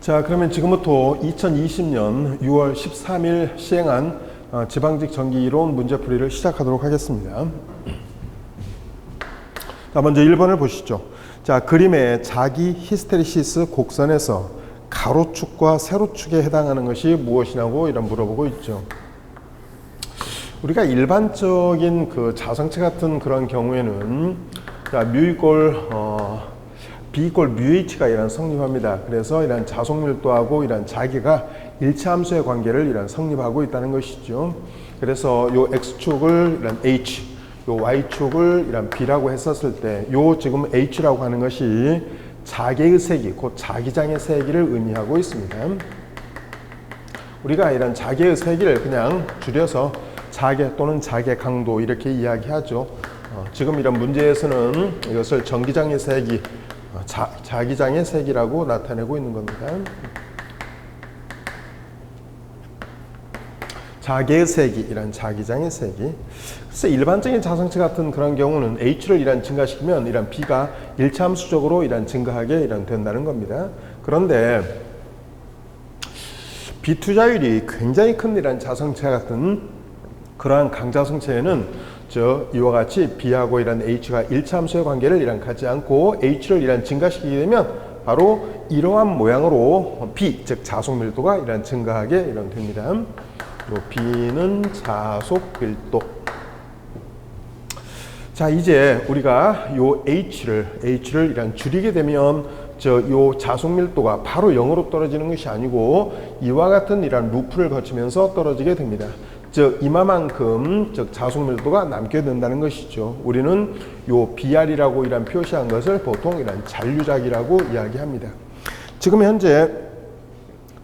자, 그러면 지금부터 2020년 6월 13일 시행한 지방직 전기 이론 문제풀이를 시작하도록 하겠습니다. 자, 먼저 1번을 보시죠. 자, 그림의 자기 히스테리시스 곡선에서 가로축과 세로축에 해당하는 것이 무엇이냐고 이런 물어보고 있죠. 우리가 일반적인 그 자성체 같은 그런 경우에는 자, B 이꼴 μh가 이런 성립합니다. 그래서 이런 자속밀도하고 이런 자기가 일차함수의 관계를 이런 성립하고 있다는 것이죠. 그래서 요 x축을 이런 h, 요 y축을 이런 b라고 했었을 때, 요 지금 h라고 하는 것이 자개의 세기, 곧 자기장의 세기를 의미하고 있습니다. 우리가 이런 자개의 세기를 그냥 줄여서 자개 또는 자개 강도 이렇게 이야기하죠. 지금 이런 문제에서는 이것을 전기장의 세기, 자기장의 세기라고 나타내고 있는 겁니다. 자개의 세기, 이란 자기장의 세기. 그래서 일반적인 자성체 같은 그런 경우는 H를 이란 증가시키면 이란 B가 일차함수적으로 이란 증가하게 이란 된다는 겁니다. 그런데 B 투자율이 굉장히 큰 이란 자성체 같은 그러한 강자성체에는 이와 같이 B하고 이런 H가 일차함수의 관계를 이란 갖지 않고 H를 이란 증가시키게 되면 바로 이러한 모양으로 B, 즉 자속밀도가 이란 증가하게 이란 됩니다. 요 B는 자속밀도. 자, 이제 우리가 요 H를 이란 줄이게 되면 요 자속밀도가 바로 0으로 떨어지는 것이 아니고 이와 같은 이런 루프를 거치면서 떨어지게 됩니다. 즉 이마만큼 즉 자속밀도가 남게 된다는 것이죠. 우리는 요 BR이라고 이란 표시한 것을 보통 이란 잔류작이라고 이야기합니다. 지금 현재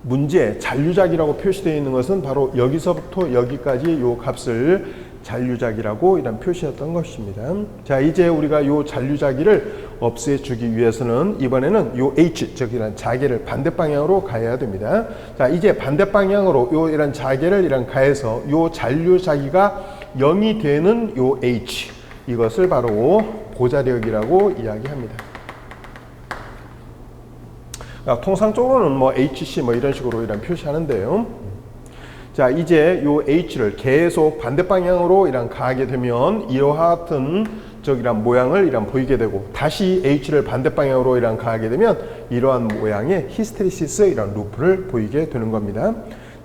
문제 잔류작이라고 표시되어 있는 것은 바로 여기서부터 여기까지 요 값을 잔류작이라고 이란 표시했던 것입니다. 자, 이제 우리가 요 잔류작이를 없애주기 위해서는 이번에는 요 H, 즉 이런 자개를 반대 방향으로 가야 됩니다. 자, 이제 반대 방향으로 요 이런 자개를 이런 가해서 요 잔류자기가 0이 되는 요 H, 이것을 바로 고자력이라고 이야기합니다. 통상적으로는 뭐 HC 뭐 이런 식으로 이런 표시하는데요. 자, 이제 요 H를 계속 반대 방향으로 이런 가게 되면 이와 같은 이런 모양을 이런 보이게 되고, 다시 H를 반대 방향으로 이런 가게 되면 이러한 모양의 히스테리시스 이런 루프를 보이게 되는 겁니다.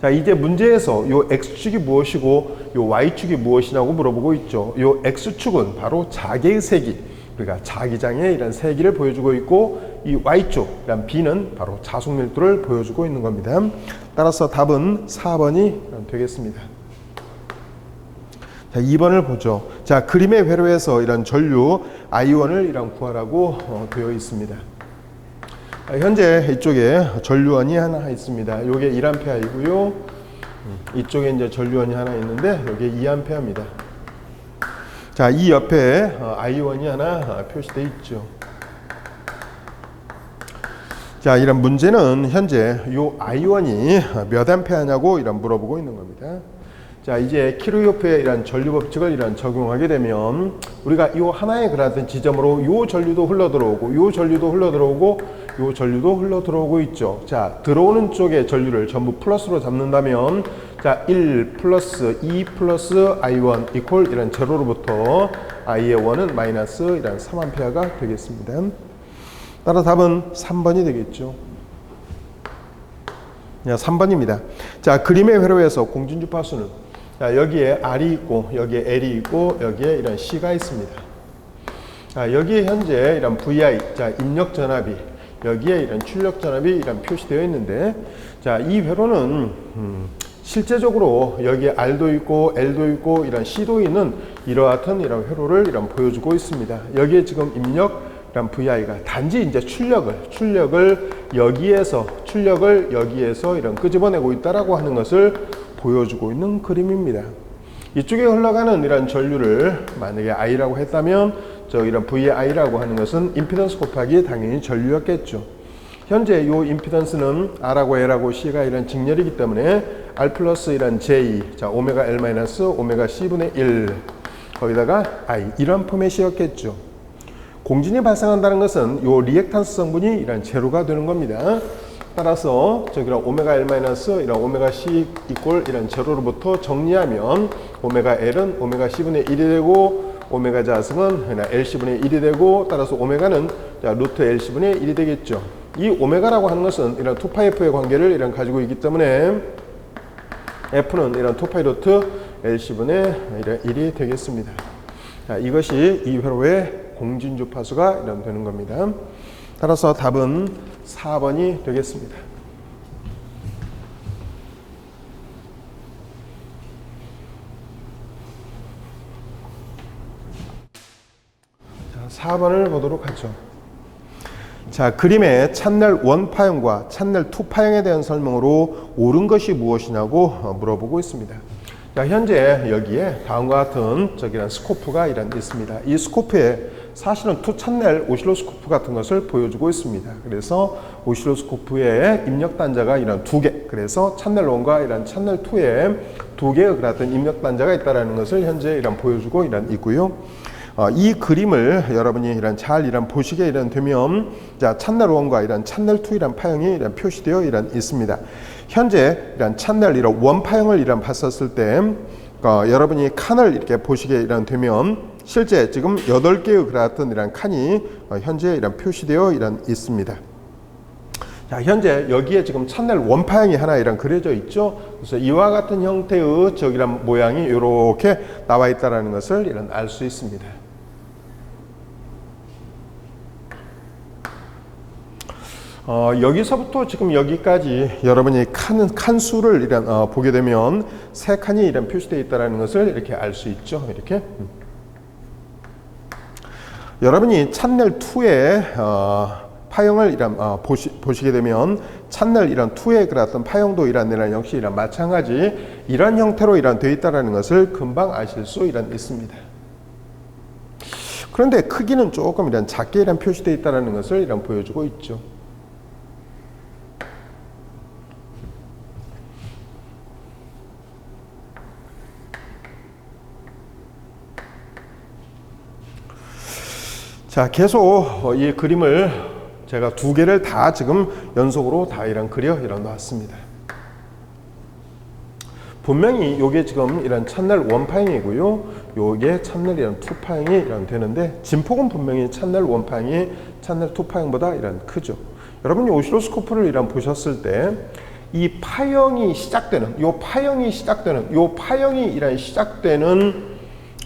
자, 이제 문제에서 요 X축이 무엇이고 요 Y축이 무엇이냐고 물어보고 있죠. 요 X축은 바로 자개의 세기, 그러니까 자기장의 이런 세기를 보여주고 있고, 이 Y축, 이런 B는 바로 자속밀도를 보여주고 있는 겁니다. 따라서 답은 4번이 되겠습니다. 자, 2번을 보죠. 자, 그림의 회로에서 이런 전류 I1을 이런 구하라고 되어 있습니다. 현재 이쪽에 전류원이 하나 있습니다. 이게 1A이고요. 이쪽에 이제 전류원이 하나 있는데 여기에 2A입니다. 자, 이 옆에 I1이 하나 표시되어 있죠. 자, 이런 문제는 현재 요 I1이 몇 암페어냐고 이런 물어보고 있는 겁니다. 자, 이제 키르호프의 이런 전류 법칙을 이런 적용하게 되면 우리가 요 하나의 그라든 지점으로 요 전류도 흘러 들어오고 요 전류도 흘러 들어오고 요 전류도 흘러 들어오고 있죠. 자, 들어오는 쪽의 전류를 전부 플러스로 잡는다면 자, 1 플러스 2 플러스 I1 이퀄 이런 제로로부터 I의 1은 마이너스 이런 3A가 되겠습니다. 따라 답은 3번이 되겠죠. 3번입니다. 자, 그림의 회로에서 공진주파수는 자, 여기에 R이 있고 여기에 L이 있고 여기에 이런 C가 있습니다. 자, 여기에 현재 이런 VI, 자, 입력 전압이 여기에 이런 출력 전압이 이런 표시되어 있는데, 자, 이 회로는 실제적으로 여기에 R도 있고 L도 있고 이런 C도 있는 이러한 이런 회로를 이런 보여주고 있습니다. 여기에 지금 입력 이런 VI가 단지 이제 출력을 여기에서 이런 끄집어내고 있다라고 하는 것을 보여주고 있는 그림입니다. 이쪽에 흘러가는 이런 전류를 만약에 I라고 했다면 이런 VI라고 하는 것은 임피던스 곱하기 당연히 전류였겠죠. 현재 이 임피던스는 R하고 L하고 C가 이런 직렬이기 때문에 R 플러스 이런 J, 자, 오메가 L 마이너스 오메가 C분의 1 거기다가 I 이런 포맷이었겠죠. 공진이 발생한다는 것은 이 리액탄스 성분이 이런 제로가 되는 겁니다. 따라서 저기랑 오메가 L 마이너스 이런 오메가 C 이꼴 이런 제로로부터 정리하면 오메가 L은 오메가 C분의 1이 되고 오메가 자승은 LC분의 1이 되고 따라서 오메가는 루트 LC분의 1이 되겠죠. 이 오메가라고 하는 것은 이런 2파이 F의 관계를 이런 가지고 있기 때문에 F는 이런 2파이 루트 LC분의 1이 되겠습니다. 자, 이것이 이 회로의 공진주파수가 이런 되는 겁니다. 따라서 답은 4번이 되겠습니다. 자, 4번을 보도록 하죠. 자, 그림의 채널 1 파형과 채널 2 파형에 대한 설명으로 옳은 것이 무엇이냐고 물어보고 있습니다. 자, 현재 여기에 다음과 같은 저기란 스코프가 있습니다. 이 스코프에 사실은 2채널 오실로스코프 같은 것을 보여주고 있습니다. 그래서 오실로스코프에 입력 단자가 이런 2개, 그래서 채널 1과 이런 채널 2에 2개의 같은 입력 단자가 있다는 것을 현재 보여주고 있고요. 이 그림을 여러분이 잘 보시게 되면, 자, 채널 1과 이런 채널 2 파형이 표시되어 있습니다. 현재 채널 1 파형을 봤었을 때, 여러분이 칸을 이렇게 보시게 되면, 실제 지금 8개의 같은 칸이 현재 현재되어 있습니다. 자, 현재 여기에 지금 채널 1 파형이 하나 그려져 있죠. 그래서 이와 같은 형태의 저기란 모양이 이렇게 나와 있다는 것을 알 수 있습니다. 여기서부터 지금 여기까지 여러분이 칸수를 보게 되면 3칸이 표시되어 있다는 것을 이렇게 알 수 있죠. 이렇게. 여러분이 채널 2의 파형을 보시게 되면 채널 2의 그런 파형도 역시 마찬가지 이런 형태로 되어 있다는 것을 금방 아실 수 있습니다. 그런데 크기는 조금 작게 표시되어 있다는 것을 보여주고 있죠. 자, 계속 이 그림을 제가 2개를 다 지금 연속으로 다 그려 놨습니다. 분명히 요게 지금 채널 1 파형이고요. 요게 채널 2 파형이 되는데, 진폭은 분명히 채널 1 파형이 채널 2 파형보다 크죠. 여러분이 오실로스코프를 보셨을 때 이 파형이 시작되는, 요 파형이 시작되는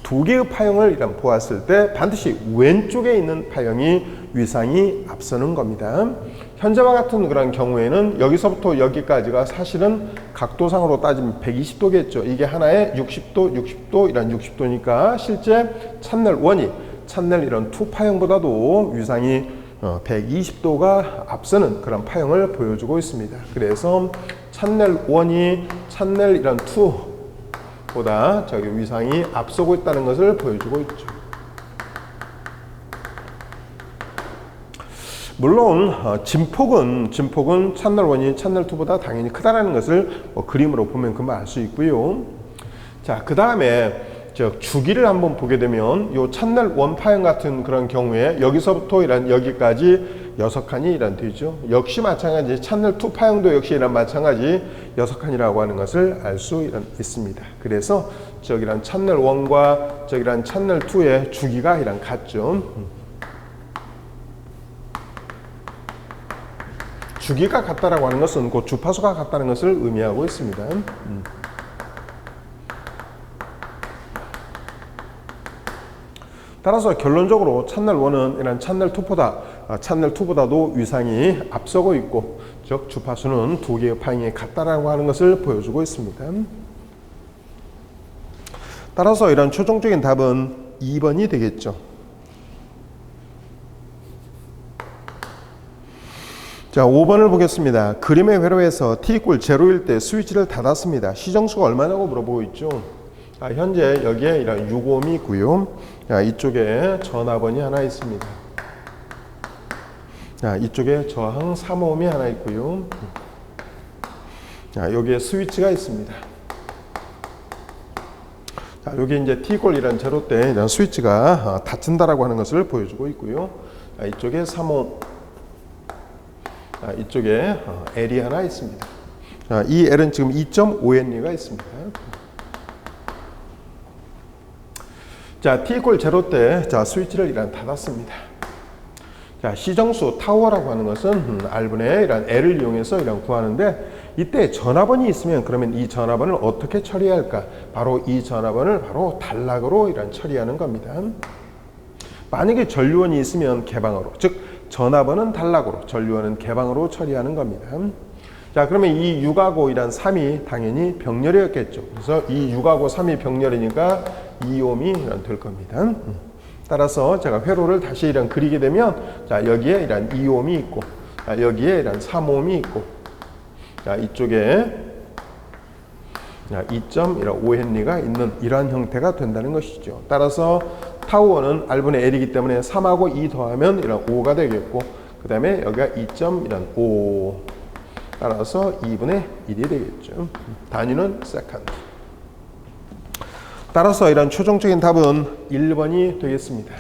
2개의 파형을 보았을 때 반드시 왼쪽에 있는 파형이 위상이 앞서는 겁니다. 현재와 같은 그런 경우에는 여기서부터 여기까지가 사실은 각도상으로 따지면 120도겠죠. 이게 하나에 60도, 60도, 60도니까 실제 채널 1이 채널 2 파형보다도 위상이 120도가 앞서는 그런 파형을 보여주고 있습니다. 그래서 채널 1이 채널 2 보다 저기 위상이 앞서고 있다는 것을 보여주고 있죠. 물론 진폭은 채널 1이 채널 2보다 당연히 크다라는 것을 그림으로 보면 금방 알 수 있고요. 자, 그 다음에 주기를 한번 보게 되면 요 채널 1 파형 같은 그런 경우에 여기서부터 여기까지 6칸이 되죠. 역시 마찬가지 채널 2 파형도 역시 마찬가지 6칸이라고 하는 것을 알 수 있습니다. 그래서 저기란 채널 1과 저기란 채널 2의 주기가 같죠. 주기가 같다라고 하는 것은 그 주파수가 같다는 것을 의미하고 있습니다. 따라서 결론적으로 채널 1은 이런 채널 2보다도 위상이 앞서고 있고, 즉 주파수는 2개의 파형이 같다라고 하는 것을 보여주고 있습니다. 따라서 이런 최종적인 답은 2번이 되겠죠. 자, 5번을 보겠습니다. 그림의 회로에서 t = 0일 때 스위치를 닫았습니다. 시정수가 얼마냐고 물어보고 있죠. 현재 여기에 이런 6ohm이 있고요. 이쪽에 전압원이 하나 있습니다. 이쪽에 저항 3ohm이 하나 있고요. 여기에 스위치가 있습니다. 여기 이제 t = 0 때 스위치가 닫힌다라고 하는 것을 보여주고 있고요. 이쪽에 3ohm. 이쪽에 L이 하나 있습니다. 이 L은 지금 2.5Henry가 있습니다. 자, t = 0 때 스위치를 닫았습니다. 자, 시정수 타워라고 하는 것은 R분의 L을 이용해서 구하는데, 이때 전화번이 있으면 그러면 이 전화번을 어떻게 처리할까? 바로 이 전화번을 바로 단락으로 처리하는 겁니다. 만약에 전류원이 있으면 개방으로, 즉 전화번은 단락으로, 전류원은 개방으로 처리하는 겁니다. 자, 그러면 이 6하고 3이 당연히 병렬이었겠죠. 그래서 이 6하고 3이 병렬이니까 2ohm이 될 겁니다. 따라서 제가 회로를 다시 그리게 되면, 자, 여기에 2ohm이 있고, 자, 여기에 3ohm이 있고, 자, 이쪽에 2.5Henry가 있는 이러한 형태가 된다는 것이죠. 따라서 타우어는 R분의 L이기 때문에 3하고 2 더하면 5가 되겠고, 그 다음에 여기가 2.5, 따라서 2분의 1이 되겠죠. 단위는 세컨드. 따라서 이런 최종적인 답은 1번이 되겠습니다.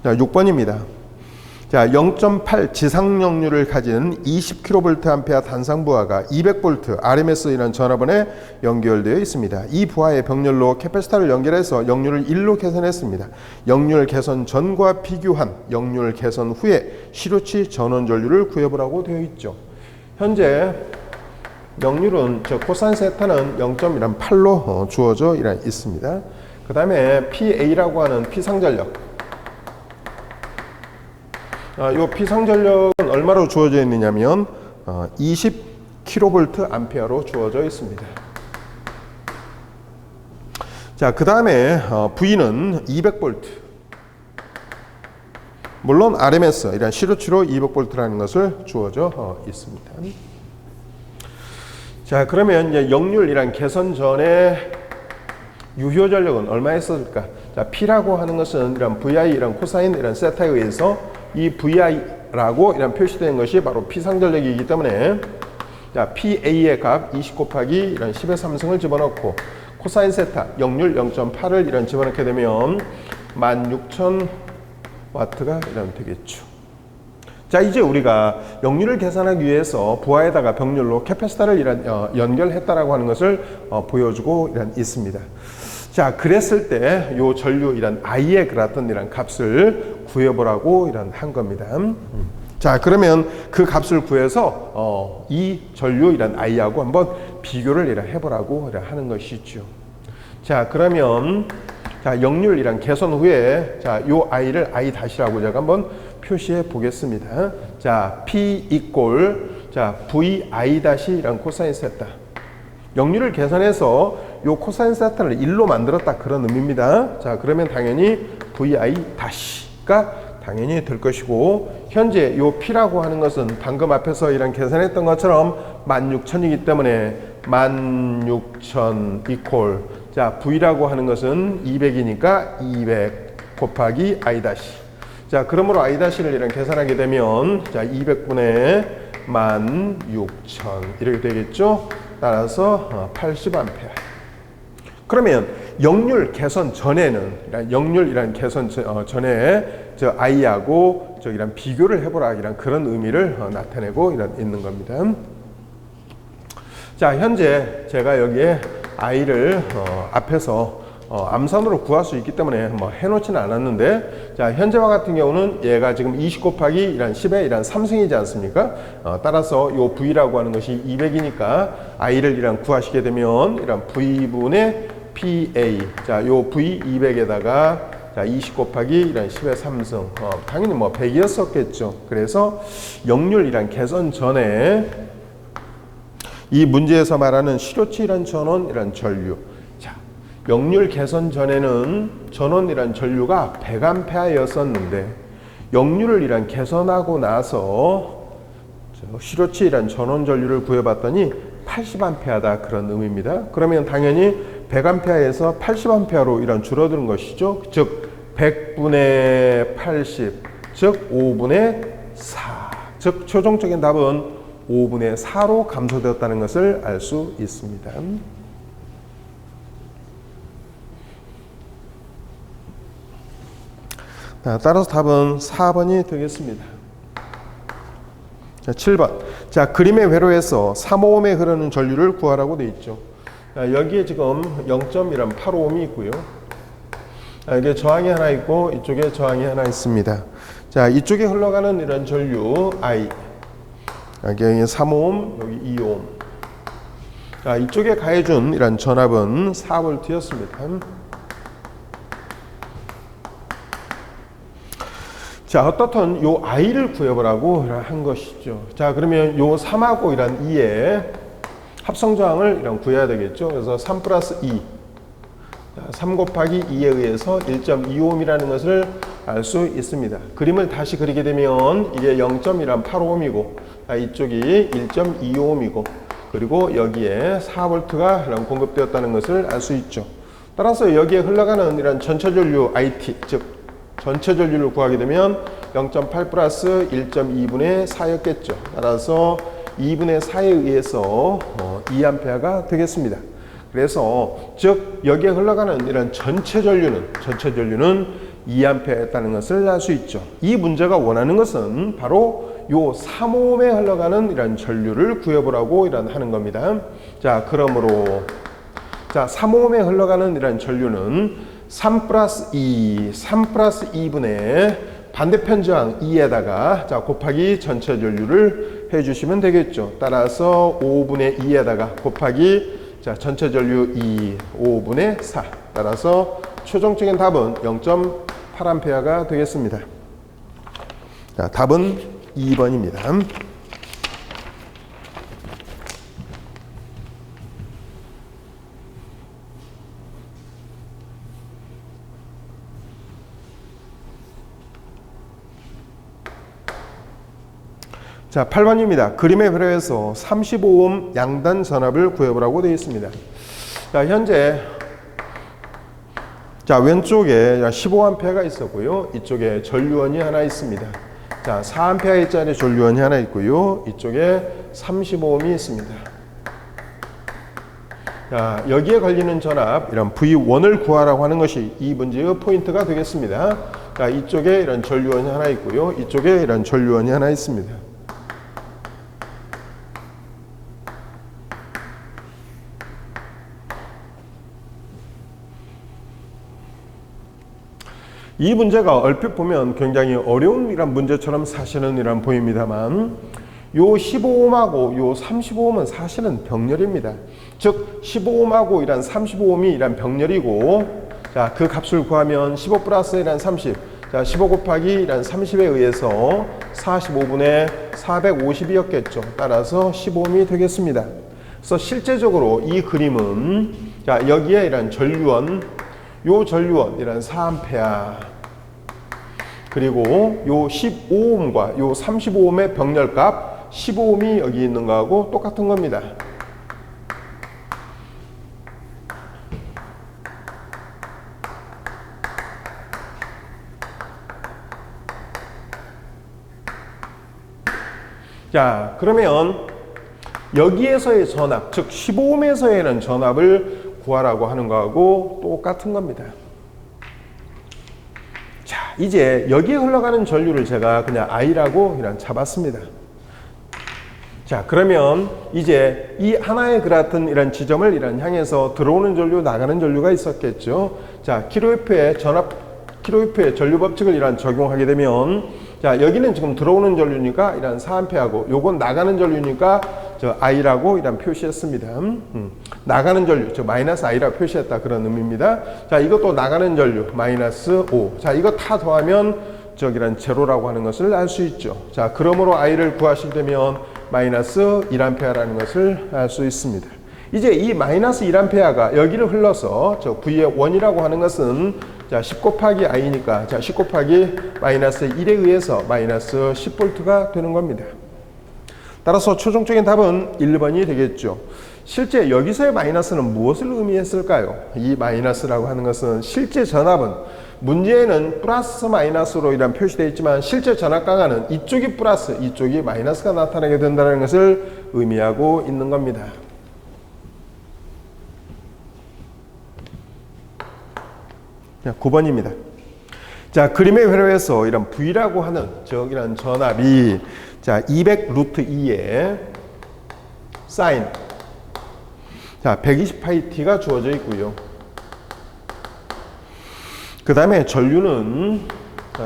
자, 6번입니다. 자, 0.8 지상 역류를 가진 20kVA 단상 부하가 200V RMS이라는 전화번에 연결되어 있습니다. 이 부하의 병렬로 캐패시터를 연결해서 역류를 1로 개선했습니다. 역률 개선 전과 비교한 역률 개선 후에 시료치 전원 전류를 구해보라고 되어 있죠. 현재 역률은 코사인 세타는 0.8로 주어져 있습니다. 그 다음에 PA라고 하는 피상전력, 이 피상전력은 얼마로 주어져 있느냐면 20kVA로 주어져 있습니다. 자, 그 다음에 V는 200V. 물론 RMS, 이런 시료치로 200V라는 것을 주어져 있습니다. 자, 그러면 이제 역률이란 개선 전에 유효 전력은 얼마였을까? 자, P라고 하는 것은 이런 VI, 이런 코사인, 이런 세타에 의해서 이 VI라고 이런 표시된 것이 바로 피상전력이기 때문에, 자, PA의 값 20 곱하기 이런 10의 3승을 집어넣고 코사인 세타 역률 0.8을 이런 집어넣게 되면 16,000W가 이런 되겠죠. 자, 이제 우리가 역률을 계산하기 위해서 부하에다가 병렬로 캐패시터를 이런 연결했다라고 하는 것을 보여주고 이런 있습니다. 자, 그랬을 때 요 전류 이런 I의 그랬던 이런 값을 구해보라고 이런 한 겁니다. 자, 그러면 그 값을 구해서 이 전류 이런 I하고 한번 비교를 이런 해보라고 이런 하는 것이죠. 자, 그러면 자, 역률이란 개선 후에 자, 요 I를 I 다시라고 제가 한번 표시해 보겠습니다. 자, P 이꼴 자, VI 다시란 코사인 세타. 역률을 계산해서 요 코사인 세타를 1로 만들었다, 그런 의미입니다. 자, 그러면 당연히 VI 다시가 당연히 될 것이고, 현재 요 P라고 하는 것은 방금 앞에서 이런 계산했던 것처럼 16,000이기 때문에 16,000 이퀄 자, V라고 하는 것은 200이니까 200 곱하기 I 다시. 자, 그러므로 I 다시를 이런 계산하게 되면 자, 200분의 16,000 이렇게 되겠죠. 따라서 80A. 그러면 역률 개선 전에는, 역률이란 개선 전에 저 I하고 저기랑 비교를 해보라, 이런 그런 의미를 나타내고 있는 겁니다. 자, 현재 제가 여기에 I를 앞에서 암산으로 구할 수 있기 때문에 뭐 해놓지는 않았는데, 자, 현재와 같은 경우는 얘가 지금 20 곱하기 이란 10의 이란 3승이지 않습니까? 따라서 요 V라고 하는 것이 200이니까 I를 이란 구하시게 되면 이란 V분의 PA, 자, 요 V 200에다가 자, 20 곱하기 이란 10의 3승, 당연히 뭐 100이었었겠죠. 그래서 역률이란 개선 전에 이 문제에서 말하는 시료치이란 전원이란 전류, 자, 역률 개선 전에는 전원이란 전류가 100A였었는데 역률을 이란 개선하고 나서 시료치이란 전원 전류를 구해봤더니 80A다, 그런 의미입니다. 그러면 당연히 100A에서 80A로 이런 줄어드는 것이죠. 즉 100분의 80, 즉 5분의 4, 즉 최종적인 답은 5분의 4로 감소되었다는 것을 알 수 있습니다. 따라서 답은 4번이 되겠습니다. 자, 7번. 자, 그림의 회로에서 3오음에 흐르는 전류를 구하라고 되어 있죠. 자, 여기에 지금 0.85ohm이 있고요. 이게 저항이 하나 있고 이쪽에 저항이 하나 있습니다. 자, 이쪽에 흘러가는 이런 전류 I. 여기 3오hm, 여기 2오hm. 자, 이쪽에 가해준 이런 전압은 4V였습니다. 자, 어떻든 요 I를 구해보라고 한 것이죠. 자, 그러면 요 3하고 이런 2의 합성저항을 이런 구해야 되겠죠. 그래서 3 플러스 2. 3 곱하기 2에 의해서 1.25ohm이라는 것을 알 수 있습니다. 그림을 다시 그리게 되면 이게 0.85ohm이고 이쪽이 1.25ohm이고 그리고 여기에 4V가 공급되었다는 것을 알 수 있죠. 따라서 여기에 흘러가는 이런 전체 전류 IT, 즉 전체 전류를 구하게 되면 0.8 플러스 1.2분의 4였겠죠. 따라서 2분의 4에 의해서 2A가 되겠습니다. 그래서 즉 여기에 흘러가는 이런 전체 전류는 2A였다는 것을 알 수 있죠. 이 문제가 원하는 것은 바로 요 3ohm에 흘러가는 이런 전류를 구해보라고 하는 겁니다. 자, 그러므로 자 3ohm에 흘러가는 이런 전류는 3 플러스 2분의 반대편 저항 2에다가 자 곱하기 전체 전류를 해주시면 되겠죠. 따라서 5분의 2에다가 곱하기 자 전체 전류 5분의 4. 따라서 최종적인 답은 0.8A가 되겠습니다. 자, 답은 2번입니다. 자, 8번입니다. 그림의 회로에서 35ohm 양단 전압을 구해보라고 되어 있습니다. 자, 현재 자, 왼쪽에 15A가 있었고요. 이쪽에 전류원이 하나 있습니다. 자, 4A짜리 전류원이 하나 있고요. 이쪽에 35ohm이 있습니다. 자, 여기에 걸리는 전압, 이런 V1을 구하라고 하는 것이 이 문제의 포인트가 되겠습니다. 자, 이쪽에 이런 전류원이 하나 있고요. 이쪽에 이런 전류원이 하나 있습니다. 이 문제가 얼핏 보면 굉장히 어려운 이런 문제처럼 사실은 이런 보입니다만 요 15ohm하고 요 35ohm은 사실은 병렬입니다. 즉 15ohm하고 이란 35ohm이 이란 병렬이고 자, 그 값을 구하면 15 플러스 이란 30. 자, 15 곱하기 이란 30에 의해서 45분의 450이었겠죠. 따라서 15ohm이 되겠습니다. 그래서 실제적으로 이 그림은 자, 여기에 이란 전류원 요 전류원 이란 4A 그리고 요 15ohm과 요 35ohm의 병렬값 15ohm이 여기 있는 거하고 똑같은 겁니다. 자, 그러면 여기에서의 전압, 즉 15ohm에서의 전압을 구하라고 하는 거하고 똑같은 겁니다. 자, 이제 여기에 흘러가는 전류를 제가 그냥 I라고 이런 잡았습니다. 자, 그러면 이제 이 하나의 그라튼 이런 지점을 이런 향해서 들어오는 전류, 나가는 전류가 있었겠죠. 자, 킬로웨프의 전류 법칙을 이런 적용하게 되면 자, 여기는 지금 들어오는 전류니까 이런 4A하고 요건 나가는 전류니까 저 I라고 이런 표시했습니다. 나가는 전류, 저 마이너스 I라고 표시했다 그런 의미입니다. 자, 이것도 나가는 전류 마이너스 5. 자, 이거 다 더하면 저기란 제로라고 하는 것을 알 수 있죠. 자, 그러므로 I를 구하실 때면 마이너스 1A라는 것을 알 수 있습니다. 이제 이 마이너스 1A가 여기를 흘러서 저 V의 1이라고 하는 것은 자, 10 곱하기 I니까 자, 10 곱하기 마이너스 1에 의해서 마이너스 10V가 되는 겁니다. 따라서 최종적인 답은 1번이 되겠죠. 실제 여기서의 마이너스는 무엇을 의미했을까요? 이 마이너스라고 하는 것은 실제 전압은 문제에는 플러스 마이너스로 이런 표시되어 있지만 실제 전압 강화는 이쪽이 플러스, 이쪽이 마이너스가 나타나게 된다는 것을 의미하고 있는 겁니다. 자, 9번입니다. 자, 그림의 회로에서 이런 V라고 하는 이런 전압이 자, 200 루트 2에 사인 자, 120파이 t가 주어져 있고요. 그 다음에 전류는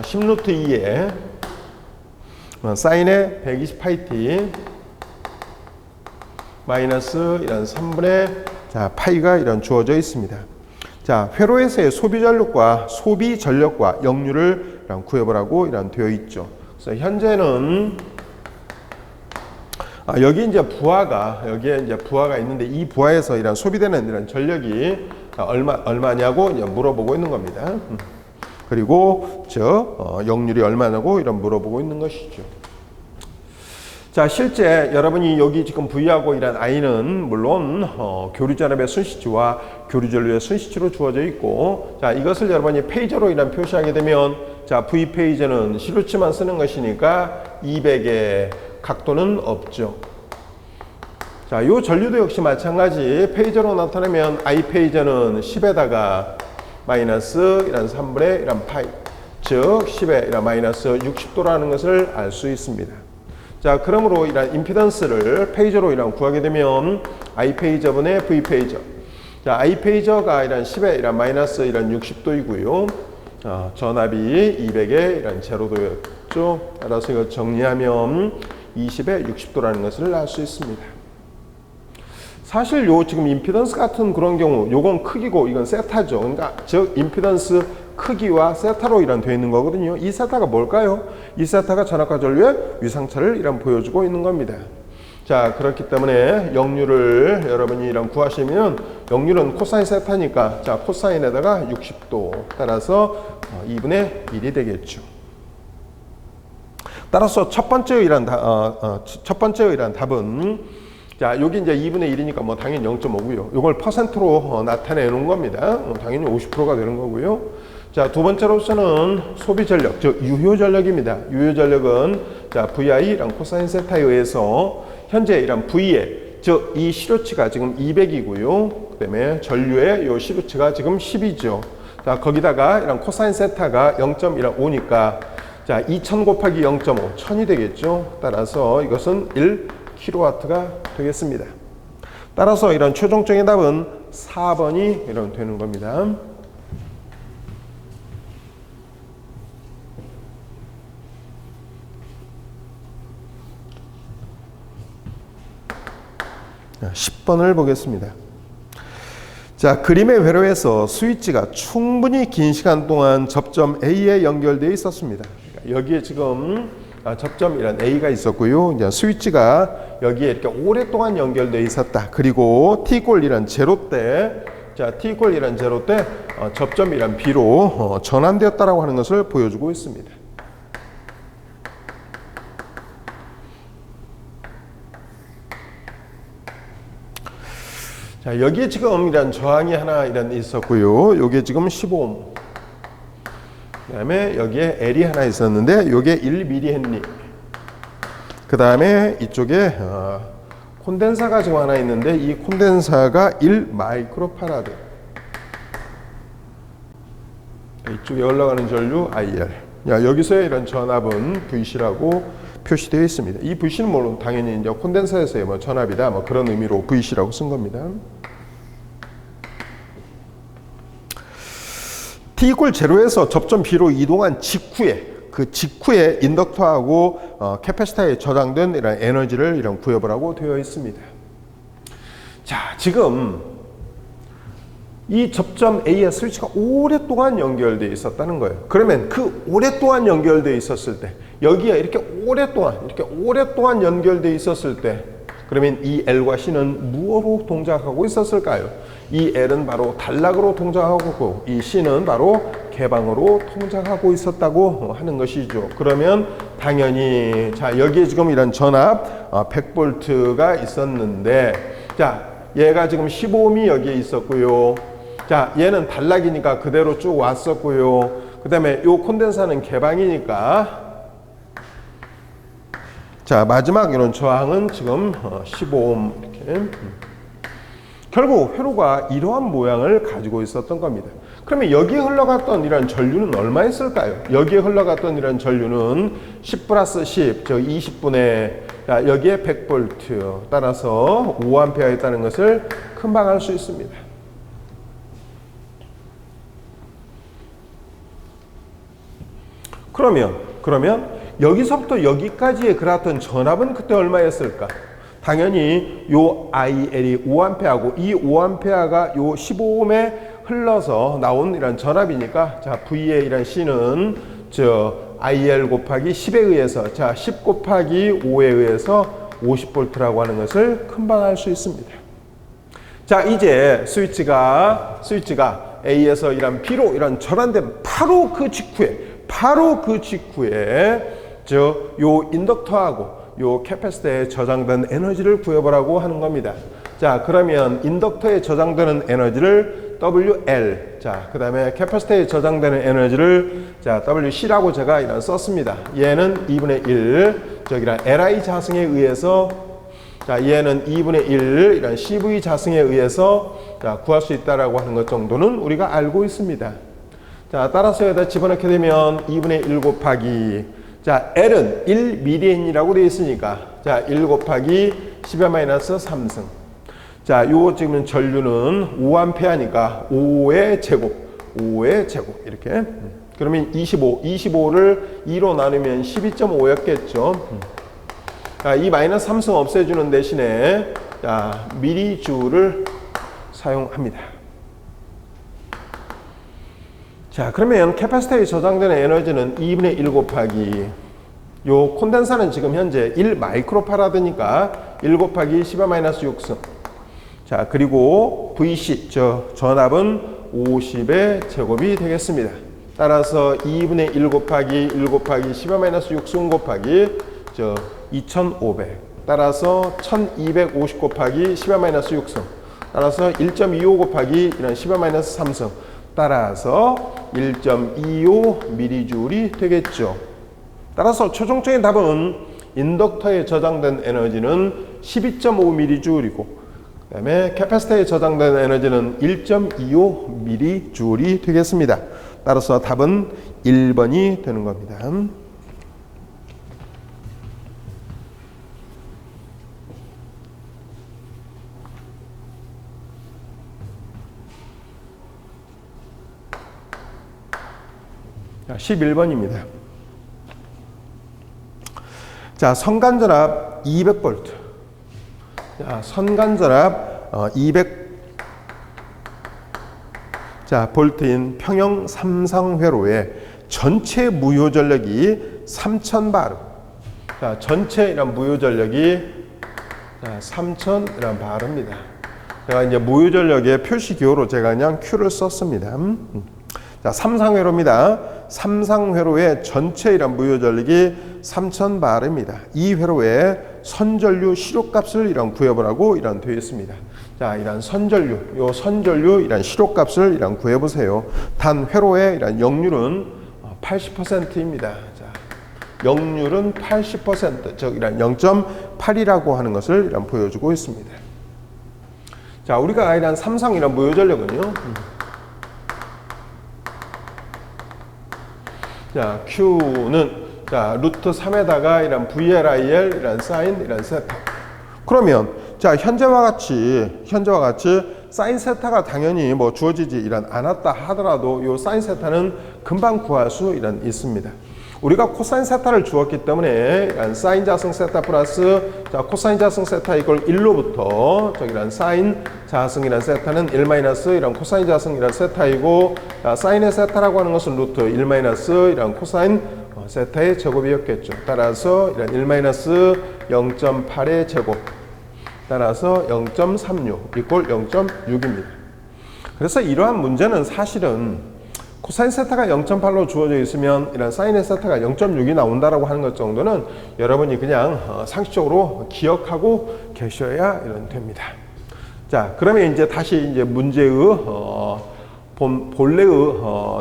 10 루트 2에 사인의 120파이 t 마이너스 이런 3분의 자, 파이가 이런 주어져 있습니다. 자, 회로에서의 소비 전력과 역류를 이런 구해보라고 이런 되어 있죠. 그래서 현재는 여기 이제 여기에 이제 부하가 있는데 이 부하에서 이런 소비되는 이런 전력이 얼마냐고 이제 물어보고 있는 겁니다. 그리고 역률이 얼마냐고 이런 물어보고 있는 것이죠. 자, 실제 여러분이 여기 지금 V하고 이런 I는 물론 교류전압의 순시치와 교류전류의 순시치로 주어져 있고, 자, 이것을 여러분이 페이저로 이런 표시하게 되면 자, V 페이저는 시루치만 쓰는 것이니까 200의 각도는 없죠. 자, 요 전류도 역시 마찬가지 페이저로 나타내면 I 페이저는 10에다가 마이너스 이런 3분의 이런 파이, 즉 10에 이런 마이너스 60도라는 것을 알 수 있습니다. 자, 그러므로 이런 임피던스를 페이저로 이런 구하게 되면 I 페이저분의 V 페이저. 자, I 페이저가 이런 10에 이런 마이너스 이런 60도이고요. 전압이 200에 이런 제로도였죠. 따라서 이거 정리하면 20에 60도라는 것을 알 수 있습니다. 사실 요 지금 임피던스 같은 그런 경우 요건 크기고 이건 세타죠. 그러니까 즉 임피던스 크기와 세타로 이런 되어 있는 거거든요. 이 세타가 뭘까요? 이 세타가 전압과 전류의 위상차를 이런 보여주고 있는 겁니다. 자, 그렇기 때문에 역률을 여러분이 이런 구하시면 역률은 코사인 세타니까 자, 코사인에다가 60도 따라서 2분의 1이 되겠죠. 따라서 첫 번째 이란 답은 자, 여기 이제 2분의 1이니까 뭐 당연히 0.5고요. 이걸 퍼센트로 나타내 놓은 겁니다. 당연히 50%가 되는 거고요. 자, 두 번째로서는 소비 전력, 즉 유효 전력입니다. 유효 전력은 자, VI랑 코사인 세타에 의해서 현재 이런 V의 즉 이 시루치가 지금 200이고요. 그다음에 전류의 요 시루치가 지금 10이죠. 자, 거기다가 이런 코사인 세타가 0.5니까 자, 2000 곱하기 0.5, 1000이 되겠죠. 따라서 이것은 1kW가 되겠습니다. 따라서 이런 최종적인 답은 4번이 이런 되는 겁니다. 자, 10번을 보겠습니다. 자, 그림의 회로에서 스위치가 충분히 긴 시간 동안 접점 A에 연결되어 있었습니다. 여기에 지금 접점이란 A가 있었고요. 이제 스위치가 여기에 이렇게 오랫동안 연결되어 있었다. 그리고 T=이란 제로 때, 자, T=이란 제로 때 접점이란 B로 전환되었다라고 하는 것을 보여주고 있습니다. 자, 여기에 지금 이런 저항이 하나 이런 있었고요. 요게 지금 15옴. 그 다음에 여기에 L이 하나 있었는데 요게 1mH. 그 다음에 이쪽에 콘덴사가 지금 하나 있는데 이 콘덴사가 1마이크로파라드. 이쪽에 올라가는 전류 IR. 여기서의 이런 전압은 VC라고 표시되어 있습니다. 이 VC는 물론 당연히 이제 콘덴서에서의 뭐 전압이다 뭐 그런 의미로 VC라고 쓴 겁니다. T=0에서 접점 B로 이동한 직후에 그 직후에 인덕터하고 캐패시터에 저장된 이런 에너지를 이런 구해보라고 되어 있습니다. 자, 지금 이 접점 A의 스위치가 오랫동안 연결되어 있었다는 거예요. 그러면 그 오랫동안 연결되어 있었을 때 여기에 이렇게 오랫동안 연결되어 있었을 때 그러면 이 L과 C는 무엇으로 동작하고 있었을까요? 이 L은 바로 단락으로 동작하고 이 C는 바로 개방으로 동작하고 있었다고 하는 것이죠. 그러면 당연히 자, 여기에 지금 이런 전압 100V가 있었는데 자, 얘가 지금 15ohm이 여기에 있었고요. 자, 얘는 단락이니까 그대로 쭉 왔었고요. 그 다음에 요 콘덴사는 개방이니까 자, 마지막 이런 저항은 지금 15ohm 이렇게 결국 회로가 이러한 모양을 가지고 있었던 겁니다. 그러면 여기에 흘러갔던 이런 전류는 얼마였을까요? 여기에 흘러갔던 이런 전류는 10 플러스 10, 저 20분의 여기에 100V 따라서 5A였다는 것을 금방 알 수 있습니다. 그러면 여기서부터 여기까지의 그랬던 전압은 그때 얼마였을까? 당연히 요 IL이 5A하고 이 5A가 요 15ohm에 흘러서 나온 이런 전압이니까 자 V의 이런 C는 저 IL 곱하기 10에 의해서 자 10 곱하기 5에 의해서 50V라고 하는 것을 금방 알 수 있습니다. 자 이제 스위치가 A에서 이런 B로 이런 전환된 바로 그 직후에 저 요 인덕터하고 요 캐패시터에 저장된 에너지를 구해보라고 하는 겁니다. 자 그러면 인덕터에 저장되는 에너지를 WL, 자 그 다음에 캐패시터에 저장되는 에너지를 자 WC라고 제가 이런 썼습니다. 얘는 2분의 1, 저기랑 LI 자승에 의해서 자 얘는 2분의 1 이런 CV 자승에 의해서 자 구할 수 있다라고 하는 것 정도는 우리가 알고 있습니다. 자 따라서 여기다 집어넣게 되면 2분의 1 곱하기 자 L은 1mL이라고 되어 있으니까 자 1 곱하기 10의 마이너스 3승. 자 요 지금 전류는 5A니까 5의 제곱 이렇게. 그러면 25를 2로 나누면 12.5였겠죠. 자, 이 마이너스 3승 없애주는 대신에 자 미리주를 사용합니다. 자 그러면 캐파시터에 저장되는 에너지는 2분의 1 곱하기 요 콘덴사는 지금 현재 1 마이크로파라드니까 1 곱하기 10의 마이너스 6승. 자 그리고 VC 저 전압은 50의 제곱이 되겠습니다. 따라서 2분의 1 곱하기 1 곱하기 10의 마이너스 6승 곱하기 저 2500 따라서 1250 곱하기 10의 마이너스 6승 따라서 1.25 곱하기 이런 10의 마이너스 3승 따라서 1.25mJ이 되겠죠. 따라서 최종적인 답은 인덕터에 저장된 에너지는 12.5mJ이고 그 다음에 캐파시터에 저장된 에너지는 1.25mJ이 되겠습니다. 따라서 답은 1번이 되는 겁니다. 자, 11번입니다. 자, 선간전압 200V. 자, 선간전압 200 자, 볼트인 평형 삼상회로의 전체 무효 전력이 3000바르. 자, 전체 이런 무효 전력이 3000이란 바르입니다. 제가 이제 무효 전력의 표시 기호로 제가 그냥 Q를 썼습니다. 자, 삼상회로입니다. 삼상회로의 전체 이런 무효 전력이 3000바르입니다. 이 회로의 선전류 시료값을 이런 구해보라고 이런 되어 있습니다. 자, 이런 선전류, 요 선전류 이런 시료값을 이런 구해보세요. 단 회로의 이런 역률은 80%입니다. 자, 역률은 80%, 즉 이런 0.8이라고 하는 것을 이런 보여주고 있습니다. 자, 우리가 이런 삼상 이런 무효 전력은요. 자, Q는 자, 루트 3에다가 이런 VLIL 이런 사인 이런 세타. 그러면 자, 현재와 같이 사인 세타가 당연히 뭐 주어지지 이런 않았다 하더라도 요 사인 세타는 금방 구할 수 이런 있습니다. 우리가 코사인 세타를 주었기 때문에 이런 사인 자승 세타 플러스 자, 코사인 자승 세타 이걸 1로부터 저기란 사인 자승이란 세타는 1 마이너스 이런 코사인 자승이란 세타이고 자, 사인의 세타라고 하는 것은 루트 1 마이너스 이런 코사인 세타의 제곱이었겠죠. 따라서 이런 1 마이너스 0.8의 제곱 따라서 0.36 이꼴 0.6입니다. 그래서 이러한 문제는 사실은 코사인 세타가 0.8로 주어져 있으면 이런 사인의 세타가 0.6이 나온다라고 하는 것 정도는 여러분이 그냥 상식적으로 기억하고 계셔야 이런 됩니다. 자, 그러면 이제 다시 이제 문제의 본래의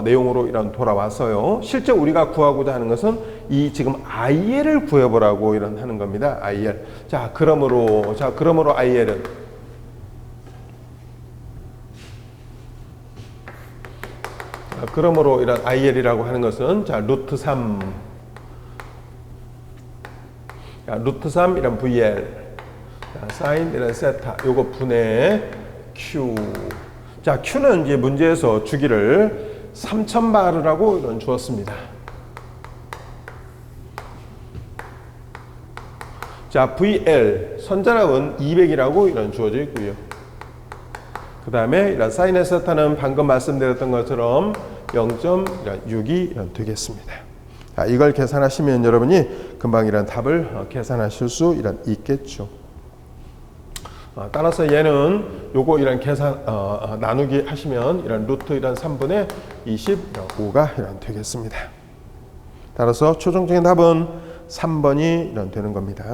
내용으로 이런 돌아와서요. 실제 우리가 구하고자 하는 것은 이 지금 IL을 구해보라고 이런 하는 겁니다. IL. 자, 그러므로 IL은 그러므로 이런 IL이라고 하는 것은 자 루트 3 루트 3 이런 VL 사인 이런 세타 요거 분의 Q. 자 Q는 이제 문제에서 주기를 3000바르라고 이런 주었습니다. 자 VL 선자량은 200이라고 이런 주어져 있고요. 그 다음에 이런 사인의 세타는 방금 말씀드렸던 것처럼 0.6이 되겠습니다. 자, 이걸 계산하시면 여러분이 금방 이런 답을 계산하실 수 있겠죠. 따라서 얘는 요거 이런 계산 나누기 하시면 이런 루트 이런 3분의 25가 되겠습니다. 따라서 최종적인 답은 3번이 되는 겁니다.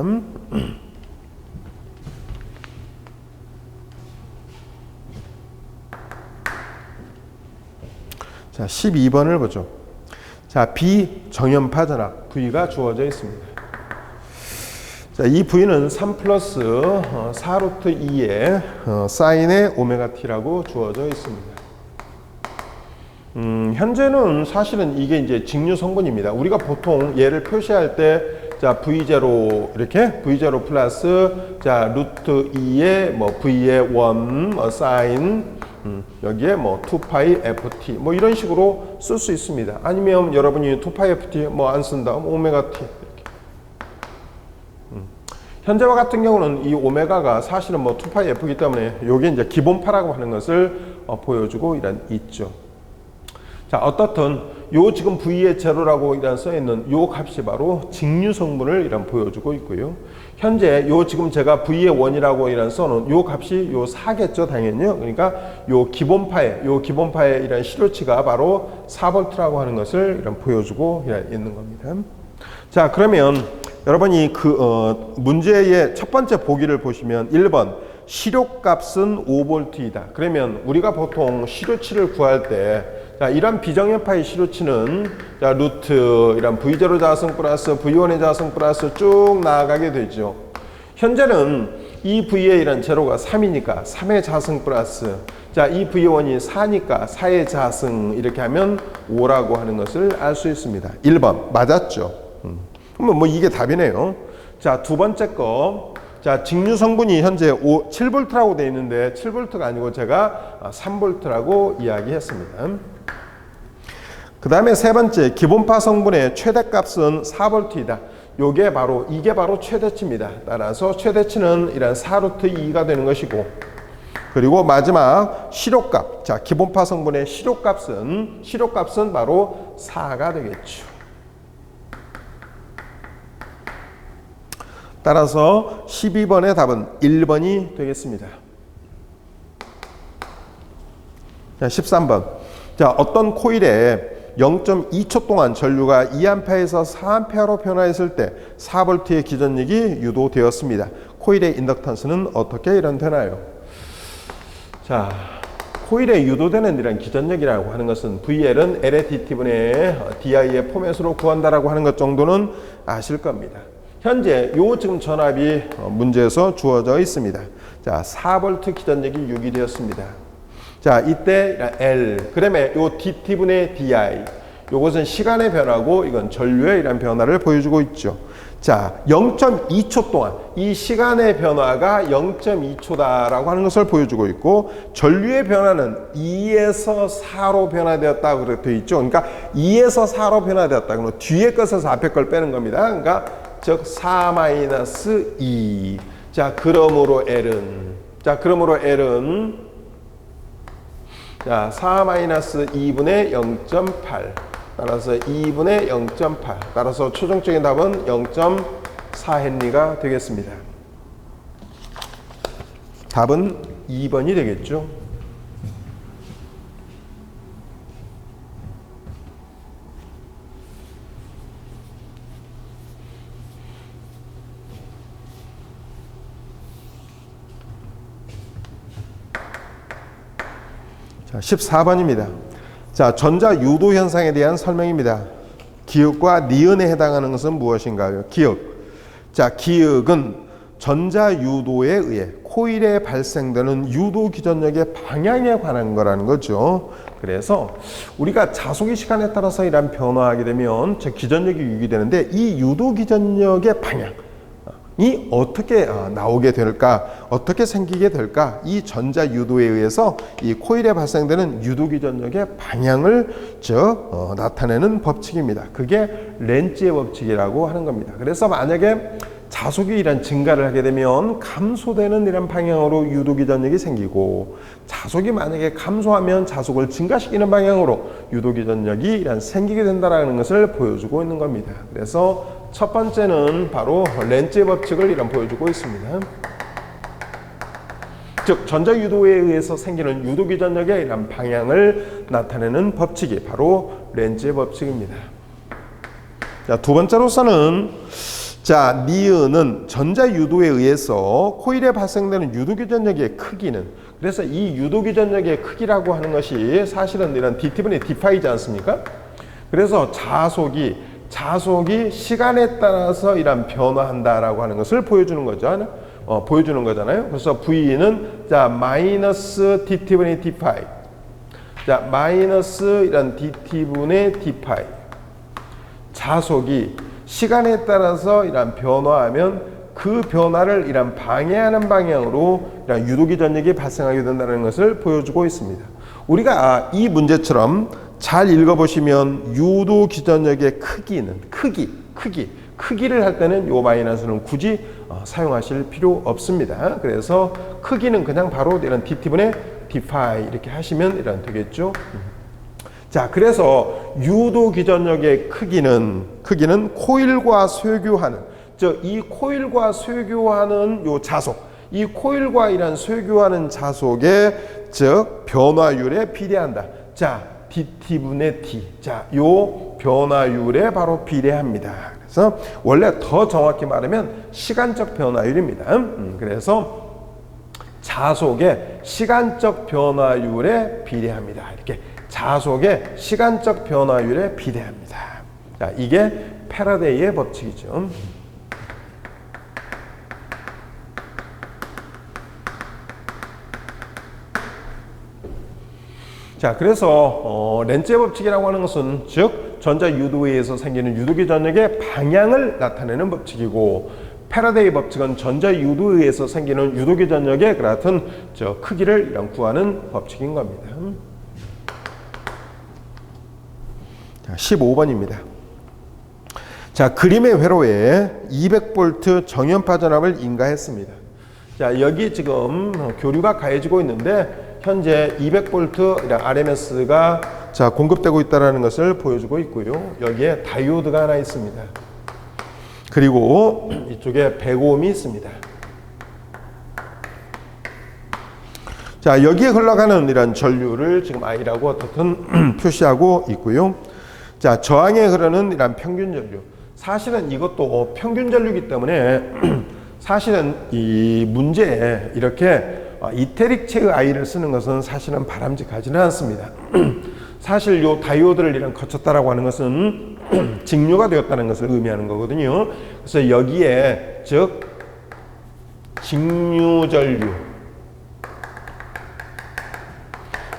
자, 12번을 보죠. 자, 비정연파 전압 V가 주어져 있습니다. 자, 이 V는 3 플러스 4 루트 2의 사인의 오메가 T라고 주어져 있습니다. 현재는 사실은 이게 이제 직류 성분입니다. 우리가 보통 얘를 표시할 때 자, V0 이렇게 V0 플러스 자, 루트 2의 뭐 V의 1 사인 여기에 뭐 2파이 ft 뭐 이런 식으로 쓸 수 있습니다. 아니면 여러분이 2파이 ft 뭐 안 쓴다 오메가 t 이렇게. 현재와 같은 경우는 이 오메가가 사실은 뭐 2파이 f이기 때문에 요게 이제 기본파라고 하는 것을 보여주고 있죠. 자 어떻든 요 지금 V의 제로라고 써 있는 요 값이 바로 직류 성분을 보여주고 있고요. 현재 요 지금 제가 V의 1이라고 써놓은 요 값이 요 4겠죠 당연히요. 그러니까 요 기본파의 이런 실효치가 바로 4V라고 하는 것을 보여주고 있는 겁니다. 자 그러면 여러분이 그 문제의 첫 번째 보기를 보시면 1번 실효값은 5V이다. 그러면 우리가 보통 실효치를 구할 때 자, 이런 비정연파의 실효치는 자, 루트 이런 V0 자승 플러스 V1의 자승 플러스 쭉 나아가게 되죠. 현재는 이 V의 이런 제로가 3이니까 3의 자승 플러스 자, 이 V1이 4니까 4의 자승 이렇게 하면 5라고 하는 것을 알 수 있습니다. 1번 맞았죠. 그러면 뭐 이게 답이네요. 자, 두 번째 거. 자, 직류 성분이 현재 7V라고 되어 있는데 7V가 아니고 제가 3V라고 이야기했습니다. 그 다음에 세 번째 기본파 성분의 최대값은 4V이다. 이게 바로 최대치입니다. 따라서 최대치는 이런 4루트 2가 되는 것이고 그리고 마지막 실효값. 자, 기본파 성분의 실효값은 바로 4가 되겠죠. 따라서 12번의 답은 1번이 되겠습니다. 자, 13번. 자, 어떤 코일에 0.2초 동안 전류가 2A에서 4A로 변화했을 때 4V의 기전력이 유도되었습니다. 코일의 인덕턴스는 어떻게 되나요? 자, 코일에 유도되는 이런 기전력이라고 하는 것은 VL은 L의 DT분의 DI의 포맷으로 구한다라고 하는 것 정도는 아실 겁니다. 현재 요 지금 전압이 문제에서 주어져 있습니다. 자, 4V 기전력이 유기되었습니다. 자, 이때 L, 그다음에 요 DT분의 DI, 요것은 시간의 변화고 이건 전류의 이런 변화를 보여주고 있죠. 자, 0.2초 동안 이 시간의 변화가 0.2초다라고 하는 것을 보여주고 있고 전류의 변화는 2에서 4로 변화되었다고 되어 있죠. 그러니까 2에서 4로 변화되었다. 그러면 뒤에 것에서 앞에 걸 빼는 겁니다. 그러니까 즉 4-2. 자, 그러므로 L은 자, 4-2분의 0.8 따라서 2분의 0.8 따라서 최종적인 답은 0.4헨리가 되겠습니다. 답은 2번이 되겠죠. 자, 14번입니다. 자, 전자 유도 현상에 대한 설명입니다. 기역과 니은에 해당하는 것은 무엇인가요? 기역. 자, 기역은 전자 유도에 의해 코일에 발생되는 유도 기전력의 방향에 관한 거라는 거죠. 그래서 우리가 자속의 시간에 따라서 이런 변화하게 되면 즉 기전력이 유기되는데 이 유도 기전력의 방향이 어떻게 나오게 될까, 어떻게 생기게 될까, 이 전자 유도에 의해서 이 코일에 발생되는 유도 기전력의 방향을 나타내는 법칙입니다. 그게 렌츠의 법칙이라고 하는 겁니다. 그래서 만약에 자속이 이런 증가를 하게 되면 감소되는 이런 방향으로 유도 기전력이 생기고, 자속이 만약에 감소하면 자속을 증가시키는 방향으로 유도 기전력이 이런 생기게 된다라는 것을 보여주고 있는 겁니다. 그래서 첫 번째는 바로 렌츠의 법칙을 이런 보여주고 있습니다. 즉 전자 유도에 의해서 생기는 유도 기전력의 이런 방향을 나타내는 법칙이 바로 렌츠의 법칙입니다. 자, 두 번째로서는 니은은 전자 유도에 의해서 코일에 발생되는 유도 기전력의 크기는, 그래서 이 유도 기전력의 크기라고 하는 것이 사실은 이런 dt분의 d파이지 않습니까? 그래서 자속이 시간에 따라서 이런 변화한다라고 하는 것을 보여주는 거죠. 보여주는 거잖아요. 그래서 V는 마이너스 dt분의 d파이, 마이너스 이런 dt분의 d파이. 자속이 시간에 따라서 이런 변화하면 그 변화를 이런 방해하는 방향으로 이런 유도 기전력이 발생하게 된다는 것을 보여주고 있습니다. 우리가 이 문제처럼 잘 읽어보시면 유도 기전력의 크기를 할 때는 요 마이너스는 굳이 사용하실 필요 없습니다. 그래서 크기는 그냥 바로 이런 dt분의 d파이 이렇게 하시면 이런 되겠죠. 자, 그래서 유도 기전력의 크기는 코일과 쇠교하는, 즉 이 코일과 쇠교하는 요 자속, 이 코일과 이런 쇠교하는 자속의 즉 변화율에 비례한다. 자, dt분의 t. 자, 요 변화율에 바로 비례합니다. 그래서 원래 더 정확히 말하면 시간적 변화율입니다. 그래서 자속의 시간적 변화율에 비례합니다. 이렇게 자속의 시간적 변화율에 비례합니다. 자, 이게 패러데이의 법칙이죠. 자, 그래서 렌츠의 법칙이라고 하는 것은 즉 전자 유도에 의해서 생기는 유도 기전력의 방향을 나타내는 법칙이고, 패러데이 법칙은 전자 유도에 의해서 생기는 유도 기전력의 같은 크기를 이런 구하는 법칙인 겁니다. 15번입니다. 자, 그림의 회로에 200V 정연파 전압을 인가했습니다. 자, 여기 지금 교류가 가해지고 있는데 현재 200V RMS가 공급되고 있다는 것을 보여주고 있고요. 여기에 다이오드가 하나 있습니다. 그리고 이쪽에 100ohm이 있습니다. 자, 여기에 흘러가는 이런 전류를 지금 I라고 어떻든 표시하고 있고요. 자, 저항에 흐르는 이런 평균 전류. 사실은 이것도 평균 전류이기 때문에 사실은 이 문제에 이렇게 이태릭체의 I를 쓰는 것은 사실은 바람직하지는 않습니다. 사실 요 다이오드를 이런 거쳤다라고 하는 것은 직류가 되었다는 것을 의미하는 거거든요. 그래서 여기에 즉 직류 전류,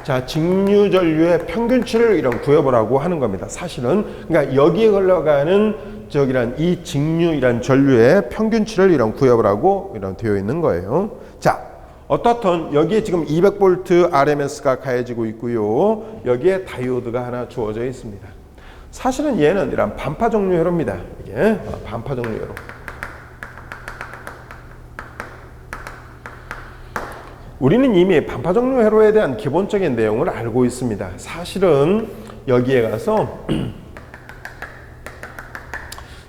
자, 직류 전류의 평균치를 이런 구해보라고 하는 겁니다. 사실은 그러니까 여기에 흘러가는 이 직류이란 전류의 평균치를 이런 구해보라고 이런 되어 있는 거예요. 자, 어떻든 여기에 지금 200V RMS가 가해지고 있고요. 여기에 다이오드가 하나 주어져 있습니다. 사실은 얘는 이런 반파 종류 회로입니다. 이게 반파 종류 회로. 우리는 이미 반파 종류 회로에 대한 기본적인 내용을 알고 있습니다. 사실은 여기에 가서